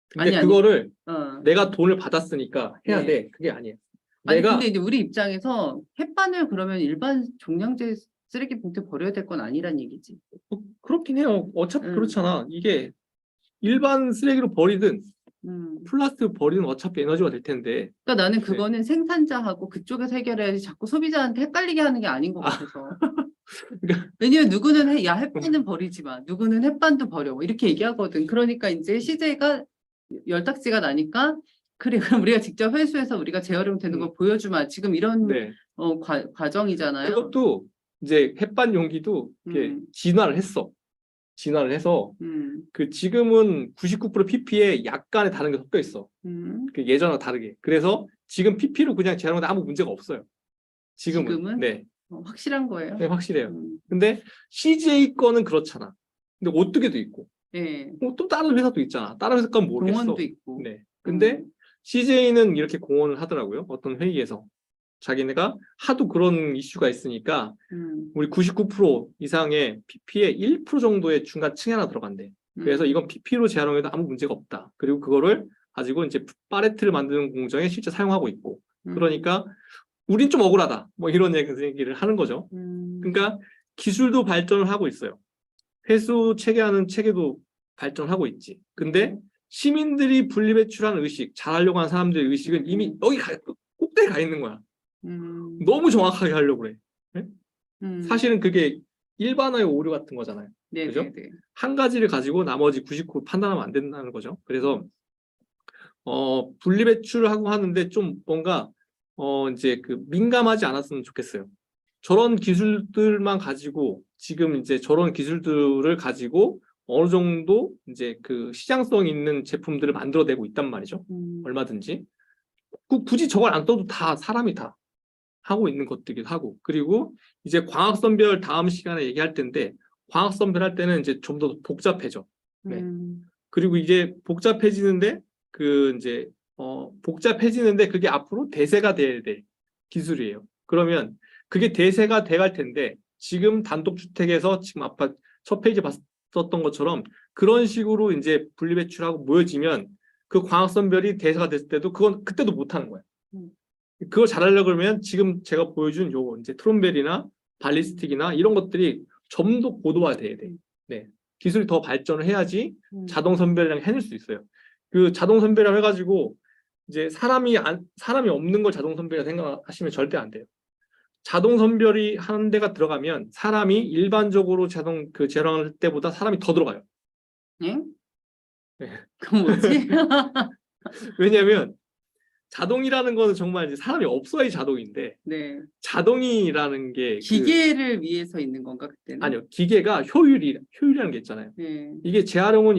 근데 그거를 내가 돈을 받았으니까 해야
네.
돼. 그게 아니에요.
아니 근데 이제 우리 입장에서 햇반을 그러면 일반 종량제 쓰레기 봉투에 버려야 될 건 아니란 얘기지.
그렇긴 해요. 어차피 그렇잖아. 이게 일반 쓰레기로 버리든 플라스틱 버리든 어차피 에너지가 될 텐데.
그러니까 나는 그거는 생산자하고 그쪽에서 해결해야지 자꾸 소비자한테 헷갈리게 하는 게 아닌 것 같아서.
그러니까
왜냐면 누구는 햇반은 버리지 마. 누구는 햇반도 버려. 뭐 이렇게 얘기하거든. 그러니까 이제 CJ가 열딱지가 나니까 그래 그럼 우리가 직접 회수해서 우리가 재활용되는 걸 보여주마. 지금 이런
네.
과정이잖아요.
그것도 이제 햇반 용기도 이렇게 진화를 했어. 진화를 해서 그 지금은 99% PP에 약간의 다른 게 섞여 있어. 그 예전과 다르게. 그래서 지금 PP로 그냥 재활용도 아무 문제가 없어요. 지금은? 네.
확실한 거예요.
네, 확실해요. 근데 CJ 거는 그렇잖아. 근데 오뚜기도 있고.
예.
또 다른 회사도 있잖아. 다른 회사 건 모르겠어.
공원도 있고.
네. 근데
음.
CJ는 이렇게 공언을 하더라고요. 어떤 회의에서. 자기네가 하도 그런 이슈가 있으니까 우리 99% 이상의 PP의 1% 정도의 중간층이 하나 들어간대. 그래서 이건 PP로 재활용해도 아무 문제가 없다. 그리고 그거를 가지고 이제 팔레트를 만드는 공정에 실제 사용하고 있고. 그러니까 우린 좀 억울하다. 뭐 이런 얘기를 하는 거죠. 그러니까 기술도 발전을 하고 있어요. 회수 체계하는 체계도 발전하고 있지. 근데 시민들이 분리배출하는 의식, 잘하려고 하는 사람들의 의식은 이미 여기 꼭대기에 가 있는 거야. 너무 정확하게 하려고 그래. 네? 사실은 그게 일반화의 오류 같은 거잖아요. 그죠?
네네네.
한 가지를 가지고 나머지 99 판단하면 안 된다는 거죠. 그래서 분리배출을 하고 하는데 좀 뭔가 이제 그 민감하지 않았으면 좋겠어요. 저런 기술들만 가지고 지금 이제 저런 기술들을 가지고 어느 정도 이제 그 시장성 있는 제품들을 만들어내고 있단 말이죠. 얼마든지. 굳이 저걸 안 떠도 다 사람이 다 하고 있는 것들이기도 하고. 그리고 이제 광학선별 다음 시간에 얘기할 텐데 광학선별 할 때는 이제 좀 더 복잡해져. 네. 그리고 이제 복잡해지는데 그 이제 복잡해지는데 그게 앞으로 대세가 돼야 될 기술이에요. 그러면 그게 대세가 돼갈 텐데 지금 단독주택에서 지금 아까 첫 페이지 봤었던 것처럼 그런 식으로 이제 분리배출하고 모여지면 그 광학선별이 대세가 됐을 때도 그건 그때도 못하는 거예요. 그걸 잘하려고 그러면 지금 제가 보여준 요 이제 트론벨이나 발리스틱이나 이런 것들이 좀 더 고도화돼야 돼. 네. 기술이 더 발전을 해야지 자동 선별이랑 해낼 수 있어요. 그 자동 선별이라고 해가지고 이제 사람이 없는 걸 자동 선별이라 생각하시면 절대 안 돼요. 자동 선별이 하는 데가 들어가면 사람이 일반적으로 재활용할 때보다 사람이 더 들어가요.
예?
네.
그건 뭐지?
왜냐하면 자동이라는 거는 정말 이제 사람이 없어야 자동인데
네.
자동이라는 게
기계를 위해서 있는 건가 그때는?
아니요. 기계가 효율이라는 게 있잖아요.
네.
이게 재활용은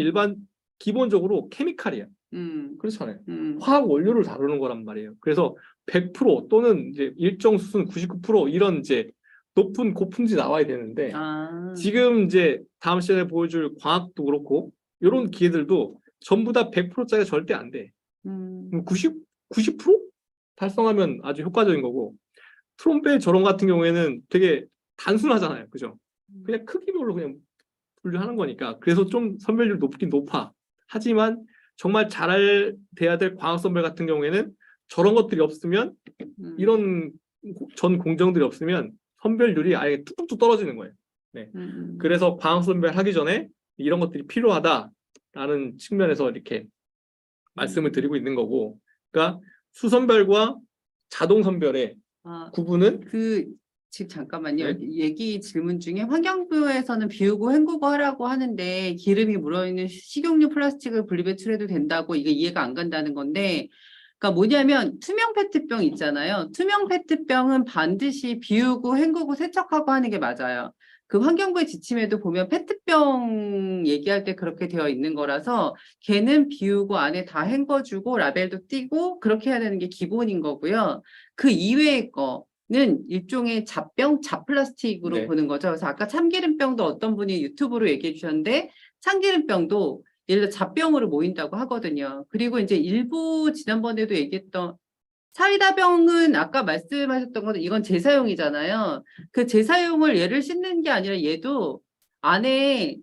기본적으로 케미칼이에요. 그렇잖아요. 화학 원료를 다루는 거란 말이에요. 그래서 100% 또는 이제 일정 수준 99% 이런 이제 높은 고품질이 나와야 되는데 지금 이제 다음 시간에 보여줄 광학도 그렇고 이런 기계들도 전부 다 100%짜리 절대 안 돼. 90% 달성하면 아주 효과적인 거고 트롬베 저런 같은 경우에는 되게 단순하잖아요. 그죠? 그냥 크기별로 그냥 분류하는 거니까. 그래서 좀 선별률 높긴 높아. 하지만 정말 돼야 될 광학 선별 같은 경우에는 저런 것들이 없으면 이런 전 공정들이 없으면 선별률이 아예 뚝뚝 떨어지는 거예요. 네. 그래서 광학 선별 하기 전에 이런 것들이 필요하다라는 측면에서 이렇게 말씀을 드리고 있는 거고. 그러니까 수선별과 자동 선별의 구분은
지금 잠깐만요.
네?
질문 중에 환경부에서는 비우고 헹구고 하라고 하는데 기름이 묻어있는 식용유 플라스틱을 분리배출해도 된다고 이게 이해가 안 간다는 건데 그러니까 뭐냐면 투명 페트병 있잖아요. 투명 페트병은 반드시 비우고 헹구고 세척하고 하는 게 맞아요. 그 환경부의 지침에도 보면 페트병 얘기할 때 그렇게 되어 있는 거라서 걔는 비우고 안에 다 헹궈주고 라벨도 띄고 그렇게 해야 되는 게 기본인 거고요. 그 이외의 거는 일종의 잡병, 잡플라스틱으로
네.
보는 거죠. 그래서 아까 참기름병도 어떤 분이 유튜브로 얘기해 주셨는데 참기름병도 예를 들어 잡병으로 모인다고 하거든요. 그리고 이제 일부 지난번에도 얘기했던 사이다병은 아까 말씀하셨던 것은 이건 재사용이잖아요. 그 재사용을 얘를 씻는 게 아니라 얘도 안에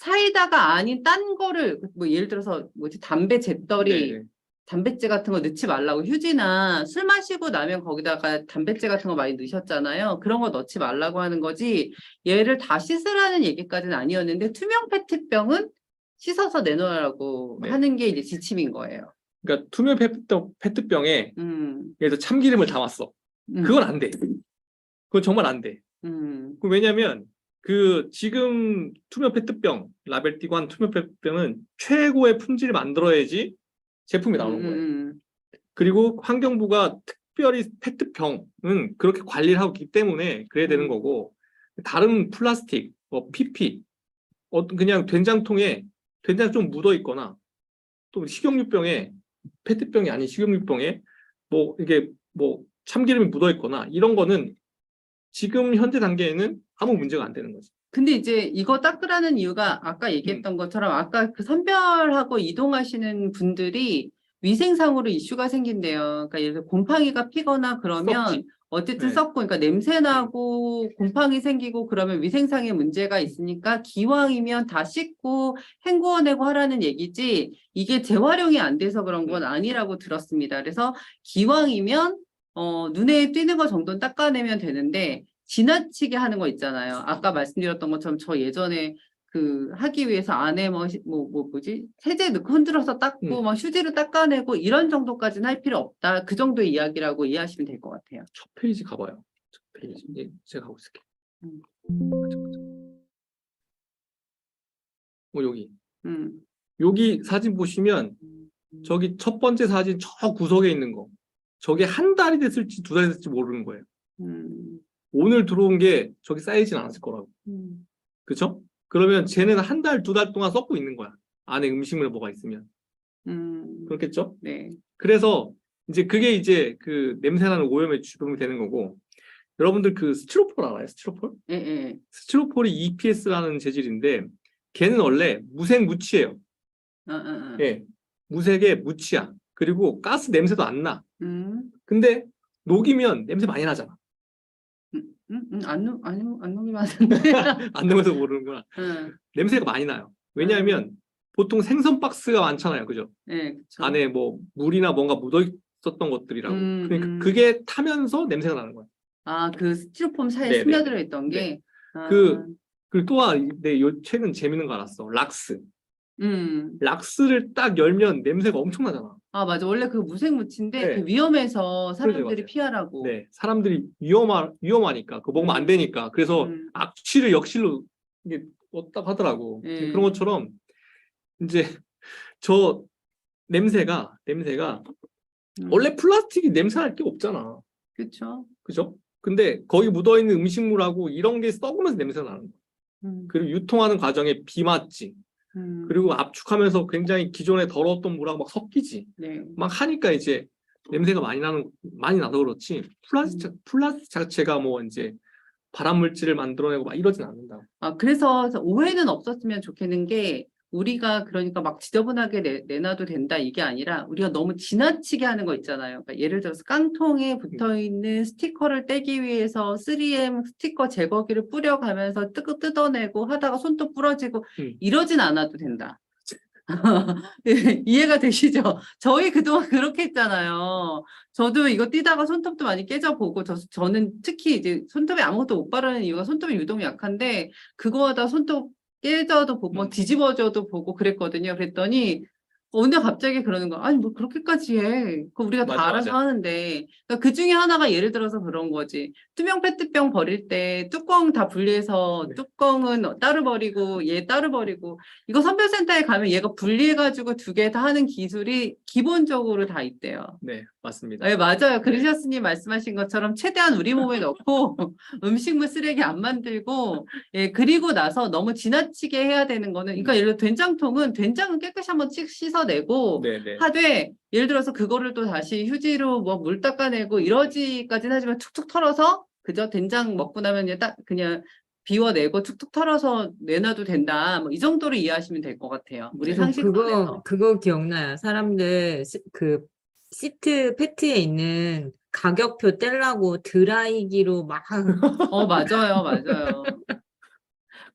사이다가 아닌 딴 거를 뭐 예를 들어서 뭐지 담배 재떨이
네.
담뱃재 같은 거 넣지 말라고 휴지나 술 마시고 나면 거기다가 담뱃재 같은 거 많이 넣으셨잖아요. 그런 거 넣지 말라고 하는 거지 얘를 다 씻으라는 얘기까지는 아니었는데 투명 페트병은 씻어서 내놓으라고
네.
하는 게 이제 지침인 거예요.
그러니까 투명 페트병에 예를 들어 참기름을 담았어. 그건 안 돼. 그건 정말 안 돼. 왜냐면 지금 투명 페트병 라벨 띄고 한 투명 페트병은 최고의 품질을 만들어야지 제품이 나오는 거예요. 그리고 환경부가 특별히 페트병은 그렇게 관리를 하고 있기 때문에 그래야 되는 거고 다른 플라스틱, 뭐 PP, 그냥 된장통에 된장 좀 묻어 있거나 또 식용유병에 페트병이 아닌 식용유병에 뭐 이게 뭐 참기름이 묻어 있거나 이런 거는 지금 현재 단계에는 아무 문제가 안 되는 거죠.
근데 이제 이거 닦으라는 이유가 아까 얘기했던 것처럼 아까 그 선별하고 이동하시는 분들이 위생상으로 이슈가 생긴대요. 그러니까 예를 들어 곰팡이가 피거나 그러면
썩지.
어쨌든
네.
썩고, 그러니까 냄새 나고 곰팡이 생기고 그러면 위생상의 문제가 있으니까 기왕이면 다 씻고 헹구어내고 하라는 얘기지 이게 재활용이 안 돼서 그런 건 아니라고 들었습니다. 그래서 기왕이면 눈에 띄는 거 정도는 닦아내면 되는데 지나치게 하는 거 있잖아요. 아까 말씀드렸던 것처럼 저 예전에 그 하기 위해서 안에 뭐지 세제 넣고 흔들어서 닦고 막 휴지로 닦아내고 이런 정도까지는 할 필요 없다. 그 정도의 이야기라고 이해하시면 될 것 같아요.
첫 페이지 가봐요. 첫 페이지. 예, 제가 하고 있을게요.
음.
여기.
음.
여기 사진 보시면 저기 첫 번째 사진 저 구석에 있는 거. 저게 한 달이 됐을지 두 달이 됐을지 모르는 거예요.
음.
오늘 들어온 게 저기 쌓이진 않았을 거라고.
음.
그쵸? 그러면 쟤는 한 달, 두 달 동안 썩고 있는 거야. 안에 음식물 뭐가 있으면. 그렇겠죠?
네.
그래서 이제 그게 이제 그 냄새나는 오염의 주범이 되는 거고, 여러분들 그 스티로폴 알아요? 스티로폴?
예, 예.
스티로폴이 EPS라는 재질인데 걔는 원래 무색 무취예요. 예. 무색의 무취야. 그리고 가스 냄새도 안 나. 근데 녹이면 냄새 많이 나잖아.
안 녹이면 하는데.
안 녹여서 모르는구나. 냄새가 많이 나요. 왜냐하면 보통 생선 박스가 많잖아요. 그죠?
네, 그쵸.
안에 뭐 물이나 뭔가 묻어 있었던 것들이라고. 그러니까 그게 타면서 냄새가 나는 거야.
아, 그 스티로폼 사이에
네네.
스며들어 있던 게.
네.
아,
그리고 또 하나, 요 최근 재밌는 거 알았어. 락스.
음.
락스를 딱 열면 냄새가 엄청 나잖아.
아, 맞아. 원래 그 무색무취인데
네.
그 위험해서 사람들이
맞아요.
피하라고.
네, 사람들이 위험하니까 그거 먹으면 안 되니까 그래서 악취를 역실로 이게 딱 하더라고.
네.
그런 것처럼 이제 저 냄새가 원래 플라스틱이 냄새날 게 없잖아.
그렇죠.
그죠? 근데 거기 묻어 있는 음식물하고 이런 게 썩으면서 냄새가 나는 거야. 그리고 유통하는 과정에 비 맞지. 그리고 압축하면서 굉장히 기존에 더러웠던 물하고 막 섞이지.
네.
막 하니까 이제 냄새가 많이 나서 그렇지. 플라스틱 자체가 뭐 이제 발암 물질을 만들어내고 막 이러진 않는다.
아, 그래서 오해는 없었으면 좋겠는 게 우리가 그러니까 막 지저분하게 내놔도 된다 이게 아니라 우리가 너무 지나치게 하는 거 있잖아요. 그러니까 예를 들어서 깡통에 붙어 있는 스티커를 떼기 위해서 3M 스티커 제거기를 뿌려가면서 뜯어내고 하다가 손톱 부러지고 이러진 않아도 된다. 이해가 되시죠? 저희 그동안 그렇게 했잖아요. 저도 이거 띄다가 손톱도 많이 깨져보고, 저는 특히 이제 손톱에 아무것도 못 바르는 이유가 손톱이 유독 약한데, 그거 하다 손톱 깨져도 보고, 막 뒤집어져도 보고 그랬거든요. 그랬더니, 오늘 갑자기 그러는 거, 아니, 뭐 그렇게까지 해. 그거 우리가 다
맞아,
알아서
맞아.
하는데. 그러니까 그 중에 하나가 예를 들어서 그런 거지. 투명 페트병 버릴 때 뚜껑 다 분리해서
네.
뚜껑은 따로 버리고, 얘 따로 버리고, 이거 선별센터에 가면 얘가 분리해가지고 두 개 다 하는 기술이 기본적으로 다 있대요.
네, 맞습니다.
네, 맞아요. 그리셔스님 말씀하신 것처럼 최대한 우리 몸에 넣고 음식물 쓰레기 안 만들고, 예, 그리고 나서 너무 지나치게 해야 되는 거는, 그러니까 예를 들어 된장은 깨끗이 한번 씻어내고
네.
하되, 예를 들어서 그거를 또 다시 휴지로 뭐 물 닦아내고 이러지까지는 하지만 툭툭 털어서, 그죠? 된장 먹고 나면 그냥 비워내고 툭툭 털어서 내놔도 된다. 뭐 이 정도로 이해하시면 될 것 같아요. 우리 상식선에서.
그거 기억나요. 사람들 그 시트 패트에 있는 가격표 떼려고 드라이기로 막
맞아요.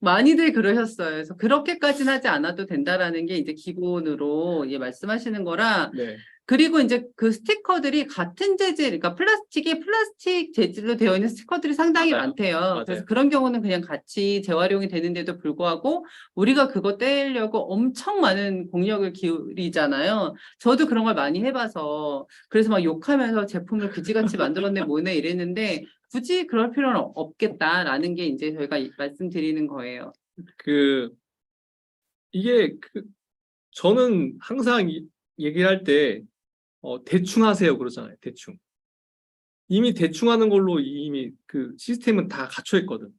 많이들 그러셨어요. 그래서 그렇게까지는 하지 않아도 된다라는 게 이제 기본으로 말씀하시는 거라.
네.
그리고 이제 그 스티커들이 같은 재질, 그러니까 플라스틱 재질로 되어 있는 스티커들이 상당히
맞아요.
많대요. 그래서 그런 경우는 그냥 같이 재활용이 되는데도 불구하고 우리가 그거 떼려고 엄청 많은 공력을 기울이잖아요. 저도 그런 걸 많이 해봐서 그래서 막 욕하면서 제품을 그지같이 만들었네 뭐네 이랬는데 굳이 그럴 필요는 없겠다라는 게 이제 저희가 말씀드리는 거예요.
이게 저는 항상 얘기할 때 대충 하세요 그러잖아요. 대충. 이미 대충 하는 걸로 이미 그 시스템은 다 갖춰 있거든.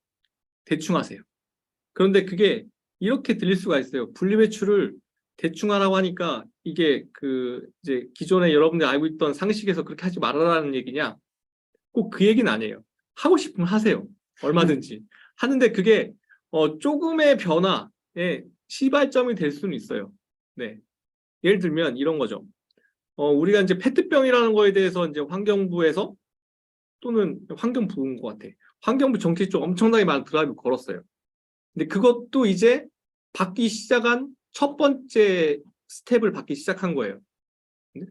대충 하세요. 그런데 그게 이렇게 들릴 수가 있어요. 분리배출을 대충 하라고 하니까 이게 이제 기존에 여러분들이 알고 있던 상식에서 그렇게 하지 말아라는 얘기냐? 꼭 그 얘기는 아니에요. 하고 싶으면 하세요. 얼마든지. 하는데 그게 조금의 변화에 시발점이 될 수는 있어요. 네. 예를 들면 이런 거죠. 우리가 이제 페트병이라는 거에 대해서 이제 환경부에서 또는 환경부인 것 같아. 환경부 정책 쪽 엄청나게 많은 드라이브 걸었어요. 근데 그것도 이제 받기 시작한 첫 번째 스텝을 받기 시작한 거예요. 네?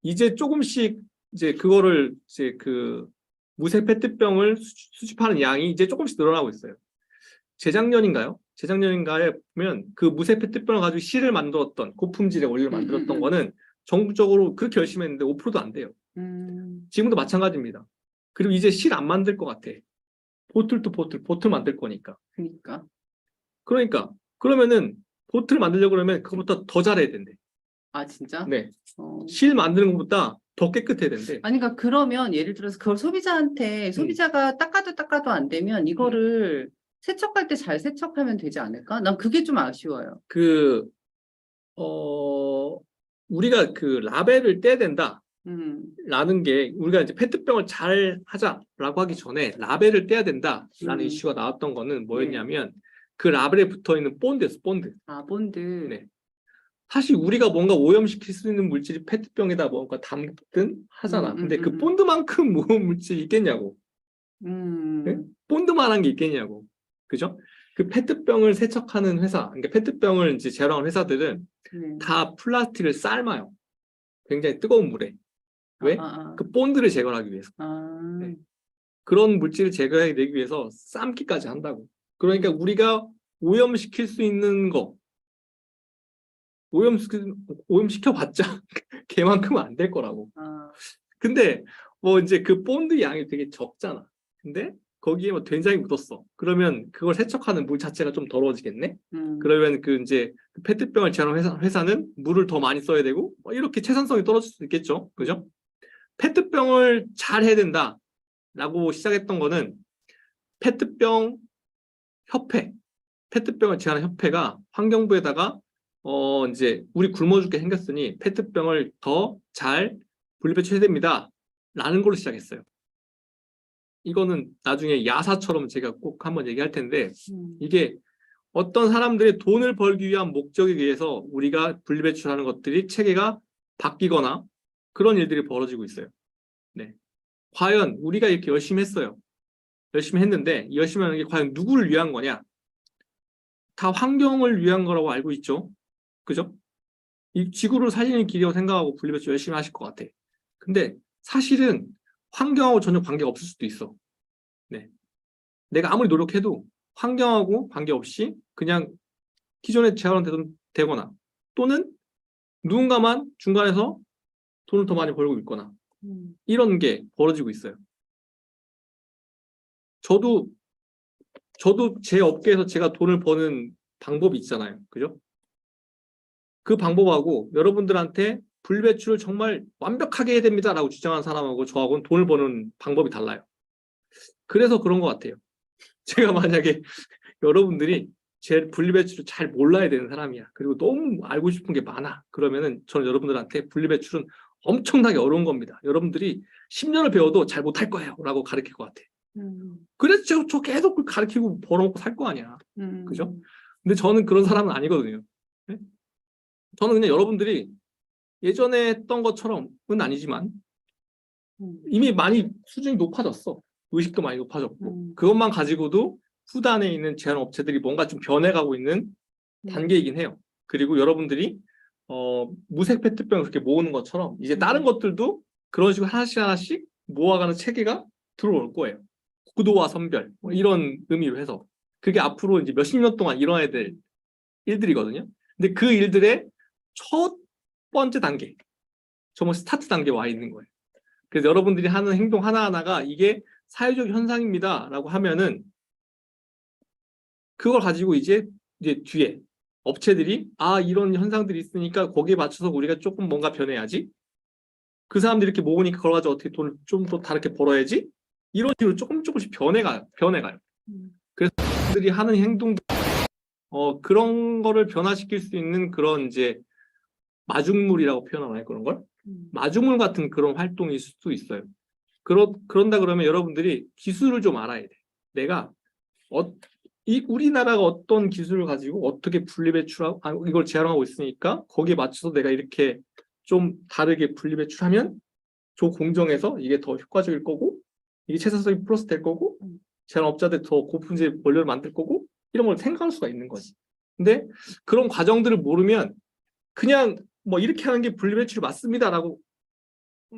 이제 조금씩 이제 그거를 이제 그 무색 페트병을 수집하는 양이 이제 조금씩 늘어나고 있어요. 재작년인가에 보면 그 무색 페트병을 가지고 실을 만들었던 고품질의 원료를 만들었던 거는 전국적으로 그렇게 열심히 했는데 5%도 안 돼요. 지금도 마찬가지입니다. 그리고 이제 실 안 만들 것 같아. 보틀 만들 거니까.
그러니까.
그러면은 보틀 만들려고 그러면 그거보다 더 잘해야 된대.
아, 진짜?
네.
어.
실 만드는 것보다 더 깨끗해야 된대.
아니, 그러니까 그러면 예를 들어서 그걸 소비자가 닦아도 안 되면 이거를 세척할 때 잘 세척하면 되지 않을까? 난 그게 좀 아쉬워요.
우리가 그 라벨을 떼야 된다.
음,
라는 게 우리가 이제 페트병을 잘 하자라고 하기 전에 라벨을 떼야 된다라는 이슈가 나왔던 거는 뭐였냐면 그 라벨에 붙어 있는 본드였어, 본드.
아, 본드.
네. 사실 우리가 뭔가 오염시킬 수 있는 물질이 페트병에다 뭔가 담든 하잖아. 근데 그 본드만큼 무거운 물질이 있겠냐고. 네? 본드만한 게 있겠냐고. 그죠? 그 페트병을 세척하는 회사, 그러니까 페트병을 이제 제로하는 회사들은
네.
다 플라스틱을 삶아요. 굉장히 뜨거운 물에. 왜? 그 본드를 제거하기 위해서. 네. 그런 물질을 제거해내기 위해서 삶기까지 한다고. 그러니까 우리가 오염시킬 수 있는 거, 오염시켜봤자 걔만큼은 안 될 거라고. 근데 뭐 이제 그 본드 양이 되게 적잖아. 근데 거기에 뭐 된장이 묻었어. 그러면 그걸 세척하는 물 자체가 좀 더러워지겠네? 그러면 그 이제 그 페트병을 제공하는 회사는 물을 더 많이 써야 되고 뭐 이렇게 생산성이 떨어질 수 있겠죠. 그죠? 페트병을 잘 해야 된다라고 시작했던 거는 페트병 협회, 페트병을 제한하는 협회가 환경부에다가 이제 우리 굶어 죽게 생겼으니 페트병을 더 잘 분리배출해야 됩니다. 라는 걸로 시작했어요. 이거는 나중에 야사처럼 제가 꼭 한번 얘기할 텐데 이게 어떤 사람들의 돈을 벌기 위한 목적에 의해서 우리가 분리배출하는 것들이 체계가 바뀌거나 그런 일들이 벌어지고 있어요. 네. 과연 우리가 이렇게 열심히 했어요. 열심히 했는데 열심히 하는 게 과연 누구를 위한 거냐? 다 환경을 위한 거라고 알고 있죠. 그죠? 이 지구를 살리는 길이라고 생각하고 분리배출 열심히 하실 것 같아. 근데 사실은 환경하고 전혀 관계가 없을 수도 있어. 네. 내가 아무리 노력해도 환경하고 관계없이 그냥 기존에 제한되던 되거나 또는 누군가만 중간에서 돈을 더 많이 벌고 있거나 이런 게 벌어지고 있어요. 저도 제 업계에서 제가 돈을 버는 방법이 있잖아요. 그죠? 그 방법하고 여러분들한테 분배출을 정말 완벽하게 해야 됩니다라고 주장하는 사람하고 저하고는 돈을 버는 방법이 달라요. 그래서 그런 것 같아요. 제가 만약에 여러분들이 제 분리배출을 잘 몰라야 되는 사람이야. 그리고 너무 알고 싶은 게 많아. 그러면은 저는 여러분들한테 분리배출은 엄청나게 어려운 겁니다. 여러분들이 10년을 배워도 잘 못할 거예요. 라고 가르칠 것 같아. 그래서 저 계속 가르치고 벌어먹고 살 거 아니야. 그죠? 근데 저는 그런 사람은 아니거든요. 네? 저는 그냥 여러분들이 예전에 했던 것처럼은 아니지만 이미 많이 수준이 높아졌어. 의식도 많이 높아졌고 그것만 가지고도 후단에 있는 제한 업체들이 뭔가 좀 변해가고 있는 단계이긴 해요. 그리고 여러분들이 무색 페트병을 그렇게 모으는 것처럼 이제 다른 것들도 그런 식으로 하나씩 모아가는 체계가 들어올 거예요. 구도와 선별 뭐 이런 의미로 해서 그게 앞으로 이제 몇십 년 동안 일어나야 될 일들이거든요. 근데 그 일들의 첫 번째 단계, 정말 스타트 단계에 와 있는 거예요. 그래서 여러분들이 하는 행동 하나하나가 이게 사회적 현상입니다 라고 하면은 그걸 가지고 이제 뒤에 업체들이 이런 현상들이 있으니까 거기에 맞춰서 우리가 조금 뭔가 변해야지. 그 사람들이 이렇게 모으니까 그걸 가지고 어떻게 돈을 좀 더 다르게 벌어야지. 이런 식으로 조금씩 변해가요. 그래서 사람들이 하는 행동 그런 거를 변화시킬 수 있는 그런 이제 마중물이라고 표현하나요? 그런 걸? 마중물 같은 그런 활동일 수도 있어요. 그런다 그러면 여러분들이 기술을 좀 알아야 돼. 내가 이 우리나라가 어떤 기술을 가지고 어떻게 분리배출하고 이걸 재활용하고 있으니까 거기에 맞춰서 내가 이렇게 좀 다르게 분리배출하면 저 공정에서 이게 더 효과적일 거고 이게 채산성이 플러스 될 거고 재활업자들 더 고품질 원료를 만들 거고 이런 걸 생각할 수가 있는 거지. 근데 그런 과정들을 모르면 그냥 뭐 이렇게 하는 게 분리배출이 맞습니다라고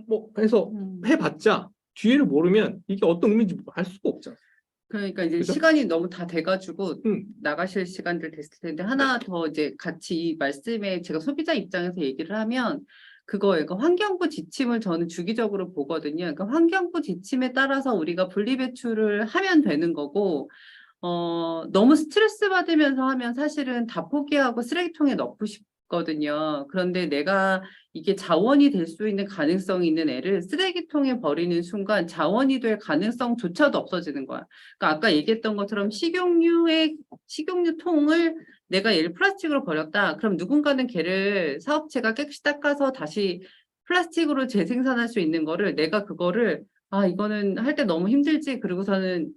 뭐 해서 해봤자 뒤를 모르면 이게 어떤 의미인지 알 수가 없잖아.
그러니까 이제
그죠?
시간이 너무 다 돼가지고
응.
나가실 시간들 됐을 텐데 하나 더 이제 같이 이 말씀에 제가 소비자 입장에서 얘기를 하면 그거예요. 그러니까 환경부 지침을 저는 주기적으로 보거든요. 그러니까 환경부 지침에 따라서 우리가 분리배출을 하면 되는 거고 너무 스트레스 받으면서 하면 사실은 다 포기하고 쓰레기통에 넣고 싶거든요. 그런데 내가 이게 자원이 될 수 있는 가능성이 있는 애를 쓰레기통에 버리는 순간 자원이 될 가능성조차도 없어지는 거야. 그러니까 아까 얘기했던 것처럼 식용유 통을 내가 얘를 플라스틱으로 버렸다. 그럼 누군가는 걔를 사업체가 깨끗이 닦아서 다시 플라스틱으로 재생산할 수 있는 거를 내가 그거를 이거는 할 때 너무 힘들지. 그리고서는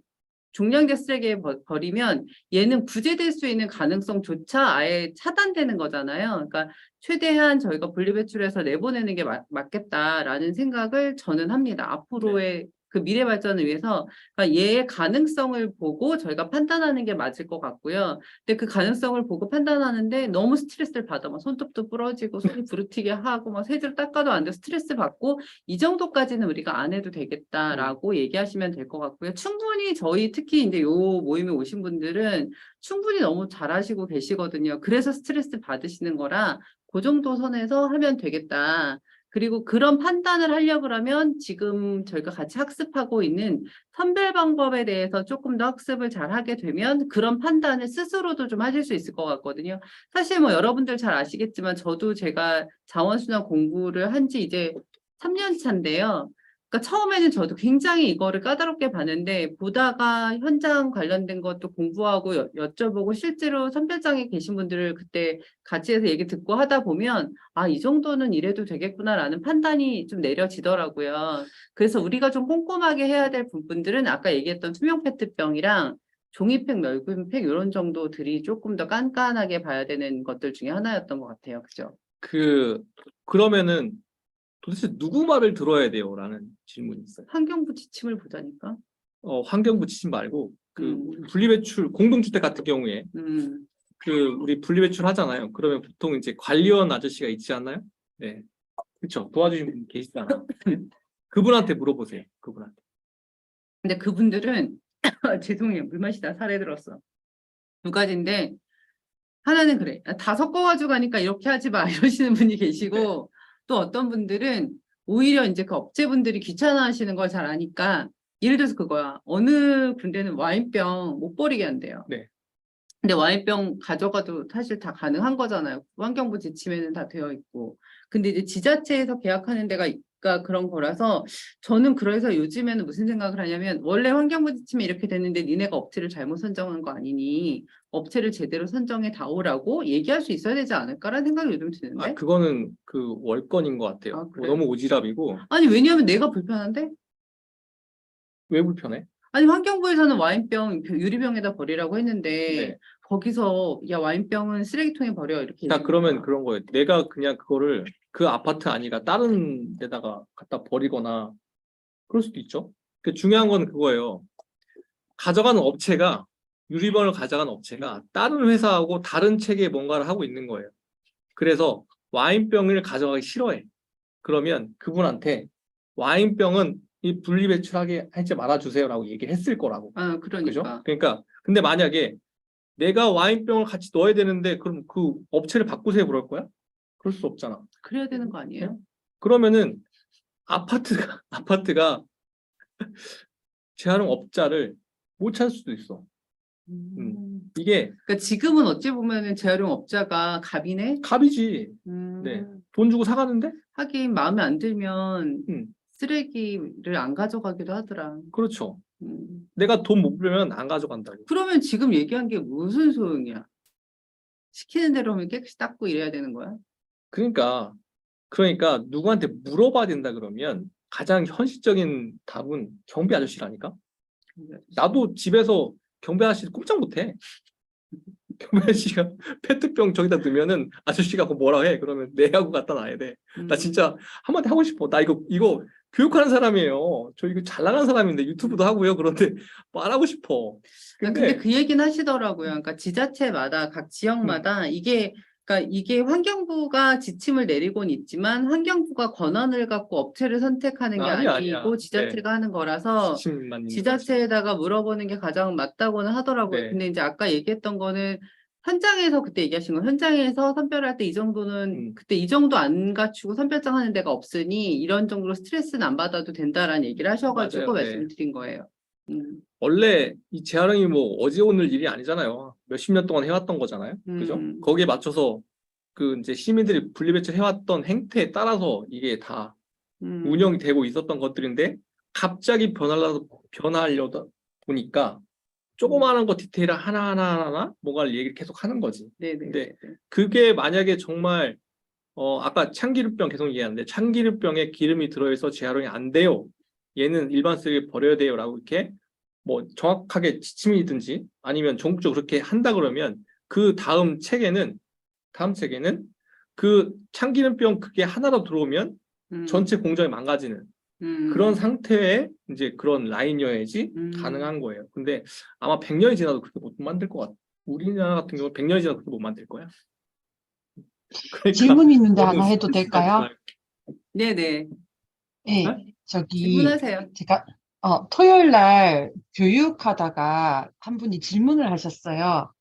종량제 쓰레기에 버리면 얘는 구제될 수 있는 가능성조차 아예 차단되는 거잖아요. 그러니까 최대한 저희가 분리배출해서 내보내는 게 맞겠다라는 생각을 저는 합니다. 앞으로의 그 미래 발전을 위해서 그러니까 얘의 가능성을 보고 저희가 판단하는 게 맞을 것 같고요. 근데 그 가능성을 보고 판단하는데 너무 스트레스를 받아. 막 손톱도 부러지고 손이 부르티게 하고 막 세제로 닦아도 안 돼 스트레스 받고 이 정도까지는 우리가 안 해도 되겠다라고 얘기하시면 될 것 같고요. 충분히 저희 특히 이제 요 모임에 오신 분들은 충분히 너무 잘하시고 계시거든요. 그래서 스트레스 받으시는 거라 그 정도 선에서 하면 되겠다. 그리고 그런 판단을 하려고 하면 지금 저희가 같이 학습하고 있는 선별 방법에 대해서 조금 더 학습을 잘 하게 되면 그런 판단을 스스로도 좀 하실 수 있을 것 같거든요. 사실 뭐 여러분들 잘 아시겠지만 저도 제가 자원순환 공부를 한 지 이제 3년 차인데요. 그러니까 처음에는 저도 굉장히 이거를 까다롭게 봤는데 보다가 현장 관련된 것도 공부하고 여쭤보고 실제로 선별장에 계신 분들을 그때 같이 해서 얘기 듣고 하다 보면 이 정도는 이래도 되겠구나라는 판단이 좀 내려지더라고요. 그래서 우리가 좀 꼼꼼하게 해야 될 부분들은 아까 얘기했던 투명 페트병이랑 종이팩, 멸균팩 이런 정도들이 조금 더 깐깐하게 봐야 되는 것들 중에 하나였던 것 같아요. 그죠?
그러면은 도대체 누구 말을 들어야 돼요? 라는 질문이 있어요.
환경부 지침을 보자니까.
환경부 지침 말고
음.
분리배출 공동주택 같은 경우에
음.
우리 분리배출 하잖아요. 그러면 보통 이제 관리원 아저씨가 있지 않나요? 네. 그렇죠. 도와주시는 분 계시잖아요. 그분한테 물어보세요. 그분한테.
근데 그분들은 죄송해요. 물 마시다 살에 들었어. 두 가지인데 하나는 그래. 다 섞어가지고 가니까 이렇게 하지 마 이러시는 분이 계시고 또 어떤 분들은 오히려 이제 그 업체분들이 귀찮아하시는 걸 잘 아니까 예를 들어서 그거야. 어느 군데는 와인병 못 버리게 한대요.
네.
근데 와인병 가져가도 사실 다 가능한 거잖아요. 환경부 지침에는 다 되어 있고. 근데 이제 지자체에서 계약하는 데가 그런 거라서 저는 그래서 요즘에는 무슨 생각을 하냐면 원래 환경부 지침에 이렇게 됐는데 니네가 업체를 잘못 선정한 거 아니니 업체를 제대로 선정해 다오라고 얘기할 수 있어야 되지 않을까라는 생각이 요즘 드는데.
그거는 그 월권인 것 같아요.
그래요?
너무 오지랖이고.
아니 왜냐하면 내가 불편한데?
왜 불편해?
아니 환경부에서는 와인병 유리병에다 버리라고 했는데
네.
거기서 야 와인병은 쓰레기통에 버려 이렇게
그러면
얘기하니까.
그런 거예요. 내가 그냥 그거를 그 아파트 아니라 다른 데다가 갖다 버리거나 그럴 수도 있죠. 중요한 건 그거예요. 가져가는 업체가 유리병을 가져가는 업체가 다른 회사하고 다른 체계의 뭔가를 하고 있는 거예요. 그래서 와인병을 가져가기 싫어해. 그러면 그분한테 와인병은 이 분리배출하게 하지 말아주세요라고 얘기했을 거라고.
그러니까.
그죠? 그러니까 근데 만약에 내가 와인병을 같이 넣어야 되는데 그럼 그 업체를 바꾸세요 그럴 거야? 그럴 수 없잖아.
그래야 되는 거 아니에요?
그러면은 아파트가 재활용업자를 못 찾을 수도 있어. 이게
그러니까 지금은 어찌 보면은 재활용업자가 갑이네.
갑이지. 네. 돈 주고 사가는데?
하긴 마음에 안 들면
음.
쓰레기를 안 가져가기도 하더라.
그렇죠. 내가 돈 못 벌면 안 가져간다고.
그러면 지금 얘기한 게 무슨 소용이야? 시키는 대로 하면 깨끗이 닦고 이래야 되는 거야?
그러니까 누구한테 물어봐야 된다 그러면 가장 현실적인 답은 경비 아저씨라니까. 나도 집에서 경배 아저씨 꼼짝 못해. 경배 아저씨가 페트병 저기다 넣으면은 아저씨가 그거 뭐라 해. 그러면 네 하고 갖다 놔야 돼. 나 진짜 한마디 하고 싶어. 나 이거 교육하는 사람이에요. 저 이거 잘 나가는 사람인데 유튜브도 하고요. 그런데 말하고 싶어.
근데 그 얘기는 하시더라고요. 그러니까 지자체마다 각 지역마다 그러니까 이게 환경부가 지침을 내리곤 있지만 환경부가 권한을 갖고 업체를 선택하는 게
아니야,
아니고
아니야.
지자체가 하는 거라서
지침만 있는 거지.
지자체에다가 물어보는 게 가장 맞다고는 하더라고요.
네.
근데 이제 아까 얘기했던 거는 현장에서 그때 얘기하신 거 현장에서 선별할 때 이 정도는 그때 이 정도 안 갖추고 선별장 하는 데가 없으니 이런 정도로 스트레스는 안 받아도 된다라는 얘기를 하셔가지고
맞아요. 네.
말씀드린 거예요.
원래 이 재활용이 뭐 어제 오늘 일이 아니잖아요. 몇십 년 동안 해왔던 거잖아요. 그죠? 거기에 맞춰서 그 이제 시민들이 분리배출 해왔던 행태에 따라서 이게 다 운영이 되고 있었던 것들인데 갑자기 변하려다 보니까 조그마한 거 디테일 하나하나 뭔가를 얘기를 계속 하는 거지.
네네.
근데 그게 만약에 정말 아까 참기름병 계속 얘기하는데 참기름병에 기름이 들어있어 재활용이 안 돼요. 얘는 일반 쓰레기 버려야 돼요라고 이렇게 뭐 정확하게 지침이든지 아니면 전국적으로 그렇게 한다 그러면 그 다음 책에는 그 참기름병 그게 하나로 들어오면 전체 공정이 망가지는 그런 상태에 이제 그런 라인이어야지 가능한 거예요. 근데 아마 100년이 지나도 그렇게 못 만들 것 같아. 우리나라 같은 경우 100년이 지나도 그렇게 못 만들 거야. 그러니까
질문이 있는데
너무
하나 해도
스트레스
될까요?
받지
네네.
예,
어?
저기
질문하세요.
제가 토요일 날 교육하다가 한 분이 질문을 하셨어요.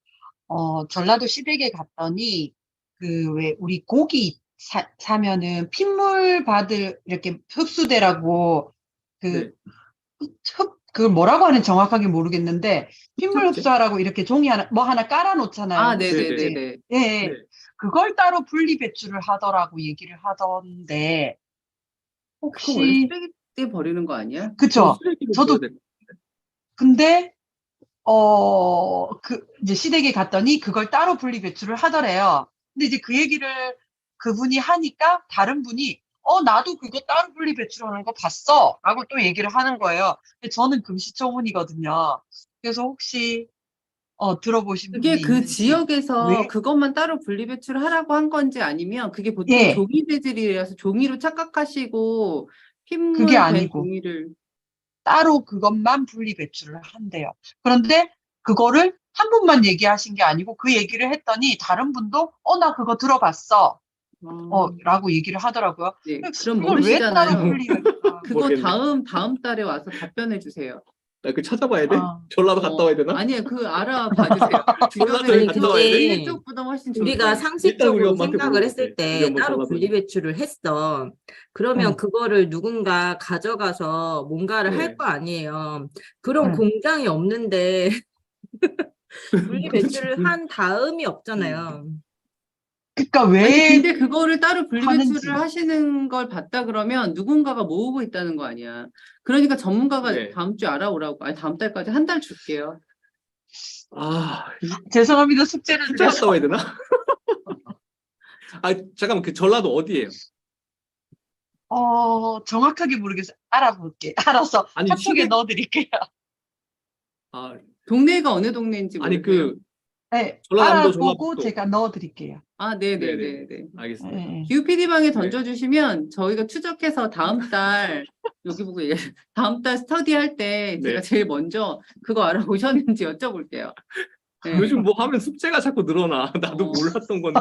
전라도 시댁에 갔더니 그 왜 우리 고기 사면은 핏물 받을 이렇게 흡수대라고
네.
그걸 뭐라고 하는지 정확하게 모르겠는데 핏물
흡착제?
흡수하라고 이렇게 종이 하나 뭐 하나 깔아 놓잖아요.
아,
흡수제.
네네네네.
예, 예.
네.
그걸 따로 분리 배출을 하더라고 얘기를 하던데
그거 원래
혹시
쓰레기에 버리는 거 아니야?
그쵸?
쓰레기로
저도
줘야 될
근데 이제 시댁에 갔더니 그걸 따로 분리 배출을 하더래요. 근데 이제 그 얘기를 그분이 하니까 다른 분이 나도 그거 따로 분리 배출하는 거 봤어. 라고 또 얘기를 하는 거예요. 근데 저는 금시초문이거든요. 그래서 혹시 들어보신
그게
분이
그
있는지
지역에서
왜?
그것만 따로 분리배출하라고 한 건지 아니면 그게 보통
예,
종이 재질이라서 종이로 착각하시고
그게
핏물 된
아니고
종이를
따로 그것만 분리 배출을 한대요. 그런데 그거를 한 분만 얘기하신 게 아니고 그 얘기를 했더니 다른 분도 나 그거 들어봤어. 라고 얘기를 하더라고요.
네, 그럼
그걸 왜 따로
모르시잖아요.
분리
그거
모르겠네.
다음 달에 와서 답변해 주세요.
나 그 찾아봐야 돼?
아,
전라도 갔다 와야 되나?
아니에요. 그 알아봐 주세요.
전라도에
아니,
주변에
갔다 와야 돼?
근데
우리 쪽보다 훨씬 좋을
우리가
거예요.
일단 우리
상식적으로
엄마한테
생각을
물어볼게.
했을
우리
때
엄마
따로
전라도니까.
분리배출을 했어. 그러면
응,
그거를 누군가 가져가서 뭔가를 할
네.
거 아니에요. 그런
응.
공장이 없는데
그렇지.
분리배출을 한 다음이 없잖아요.
그러니까
아니
왜
근데 그거를 따로 분리배출을
하는지.
하시는 걸 봤다 그러면 누군가가 모으고 있다는 거 아니야. 그러니까 전문가가
네.
다음 주에 알아오라고. 아니 다음 달까지 한 달 줄게요.
아,
죄송합니다. 숙제를
진짜 갔다
드려서.
와야 되나? 아, 잠깐만, 그 전라도 어디예요?
정확하게 모르겠어요. 알아볼게. 알아서
아니,
카톡에
시댁?
넣어드릴게요.
아,
동네가 어느 동네인지
아니,
모르세요?
네,
전라남도,
알아보고
전라북도.
제가 넣어드릴게요.
아,
네네.
네네네네.
알겠습니다.
네.
기후PD방에
네.
던져주시면 저희가 추적해서 다음 달 여기 보고 얘기해. 다음 달 스터디 할 때
네.
제가 제일 먼저 그거 알아보셨는지 여쭤볼게요. 네.
요즘 뭐 하면 숙제가 자꾸 늘어나. 나도
어.
몰랐던 건데.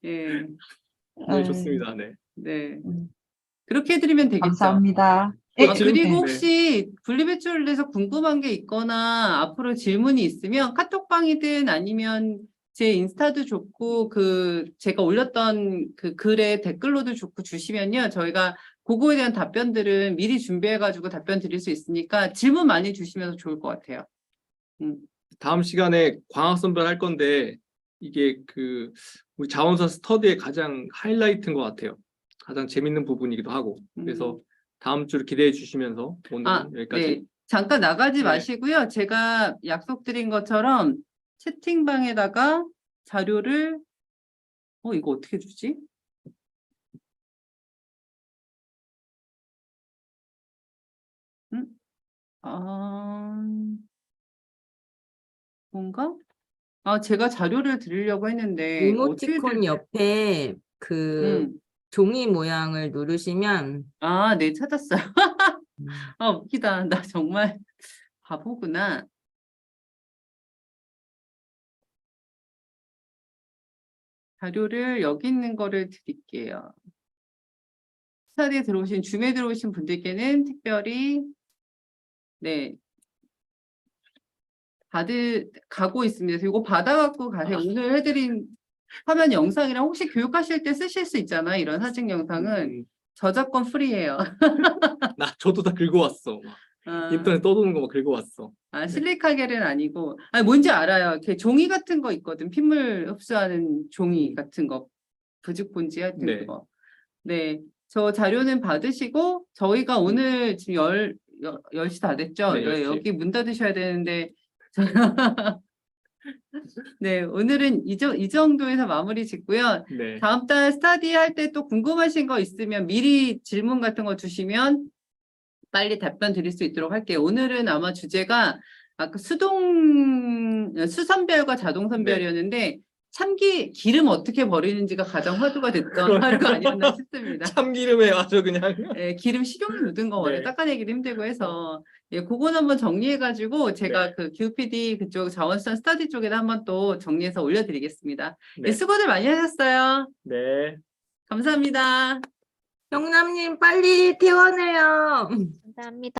예,
네, 좋습니다. 네.
네.
음,
그렇게 해드리면 되겠죠.
감사합니다.
또
아,
질문-
그리고
네.
혹시 분리배출에 대해서 궁금한 게 있거나 앞으로 질문이 있으면 카톡방이든 아니면 제 인스타도 좋고 제가 올렸던 그 글에 댓글로도 좋고 주시면요. 저희가 그거에 대한 답변들은 미리 준비해가지고 답변 드릴 수 있으니까 질문 많이 주시면 좋을 것 같아요.
다음 시간에 광학 선별할 건데 이게 그 우리 자원사 스터디의 가장 하이라이트인 것 같아요. 가장 재밌는 부분이기도 하고. 그래서 다음 주를 기대해 주시면서 오늘은 여기까지.
네. 잠깐 나가지
네.
마시고요. 제가 약속드린 것처럼 채팅방에다가 자료를 이거 어떻게 주지? 뭔가? 제가 자료를 드리려고 했는데 어떻게
이모티콘 옆에 그
음.
종이 모양을 누르시면
네, 찾았어요. 웃기다. 나 정말 바보구나. 자료를 여기 있는 거를 드릴게요. 스타디에 들어오신, 줌에 들어오신 분들께는 특별히, 네, 가고 있습니다. 그래서 이거 받아갖고 가세요. 오늘 해드린 화면 영상이랑 혹시 교육하실 때 쓰실 수 있잖아. 이런 사진 영상은 저작권 프리예요.
저도 다 긁어왔어. 막 인터넷 떠도는 거 막 긁어왔어.
실리카겔은 아니고, 뭔지 알아요. 이렇게 종이 같은 거 있거든. 핏물 흡수하는 종이 같은 거. 부직본지 하여튼
네.
그거. 네. 저 자료는 받으시고, 저희가 오늘 지금 10시 다 됐죠?
네, 10시.
여기 문 닫으셔야 되는데, 네, 오늘은 이 정도에서 마무리 짓고요.
네.
다음 달 스타디 할 때 또 궁금하신 거 있으면 미리 질문 같은 거 주시면 빨리 답변 드릴 수 있도록 할게요. 오늘은 아마 주제가 아까 수선별과 자동선별이었는데 기름 어떻게 버리는지가 가장 화두가 됐던 하루가 아니었나 싶습니다.
참기름에 아주 그냥.
네, 기름 식용유 묻은 거 원래
네.
닦아내기도 힘들고 해서 그건 한번 정리해가지고 제가 그 기후PD 그쪽 자원수산 스터디 쪽에다 한번 또 정리해서 올려드리겠습니다.
네.
수고들 많이 하셨어요.
네.
감사합니다.
영남님 빨리 퇴원해요.
감사합니다.